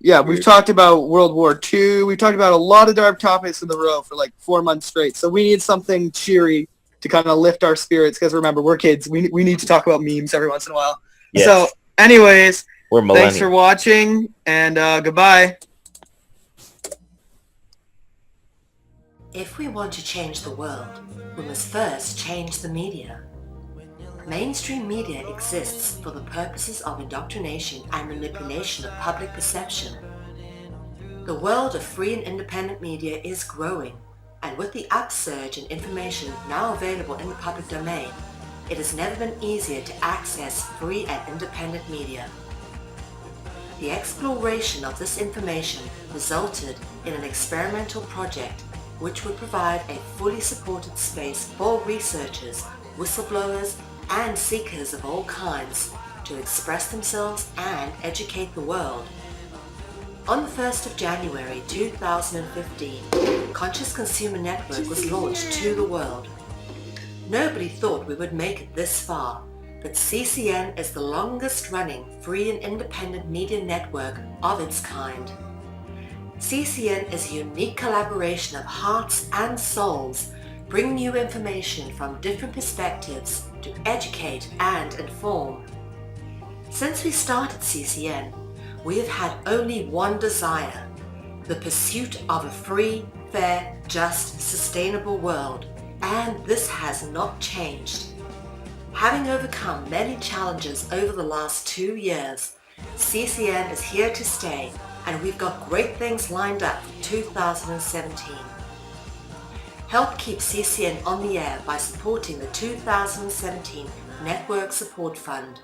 Yeah, we've Weird. talked about World War II. We've talked about a lot of dark topics in a row for like 4 months straight. So we need something cheery to kind of lift our spirits because remember, we're kids. We need to talk about memes every once in a while. Yes. So anyways, We're thanks for millennials. watching and goodbye. If we want to change the world, we must first change the media. Mainstream media exists for the purposes of indoctrination and manipulation of public perception. The world of free and independent media is growing, and with the upsurge in information now available in the public domain, it has never been easier to access free and independent media. The exploration of this information resulted in an experimental project which would provide a fully supported space for researchers, whistleblowers, and seekers of all kinds to express themselves and educate the world. On the 1st of January 2015, Conscious Consumer Network was launched to the world. Nobody thought we would make it this far, but CCN is the longest running free and independent media network of its kind. CCN is a unique collaboration of hearts and souls, bringing you information from different perspectives to educate and inform. Since we started CCN, we have had only one desire, the pursuit of a free, fair, just, sustainable world, and this has not changed. Having overcome many challenges over the last 2 years, CCN is here to stay, and we've got great things lined up for 2017. Help keep CCN on the air by supporting the 2017 Network Support Fund.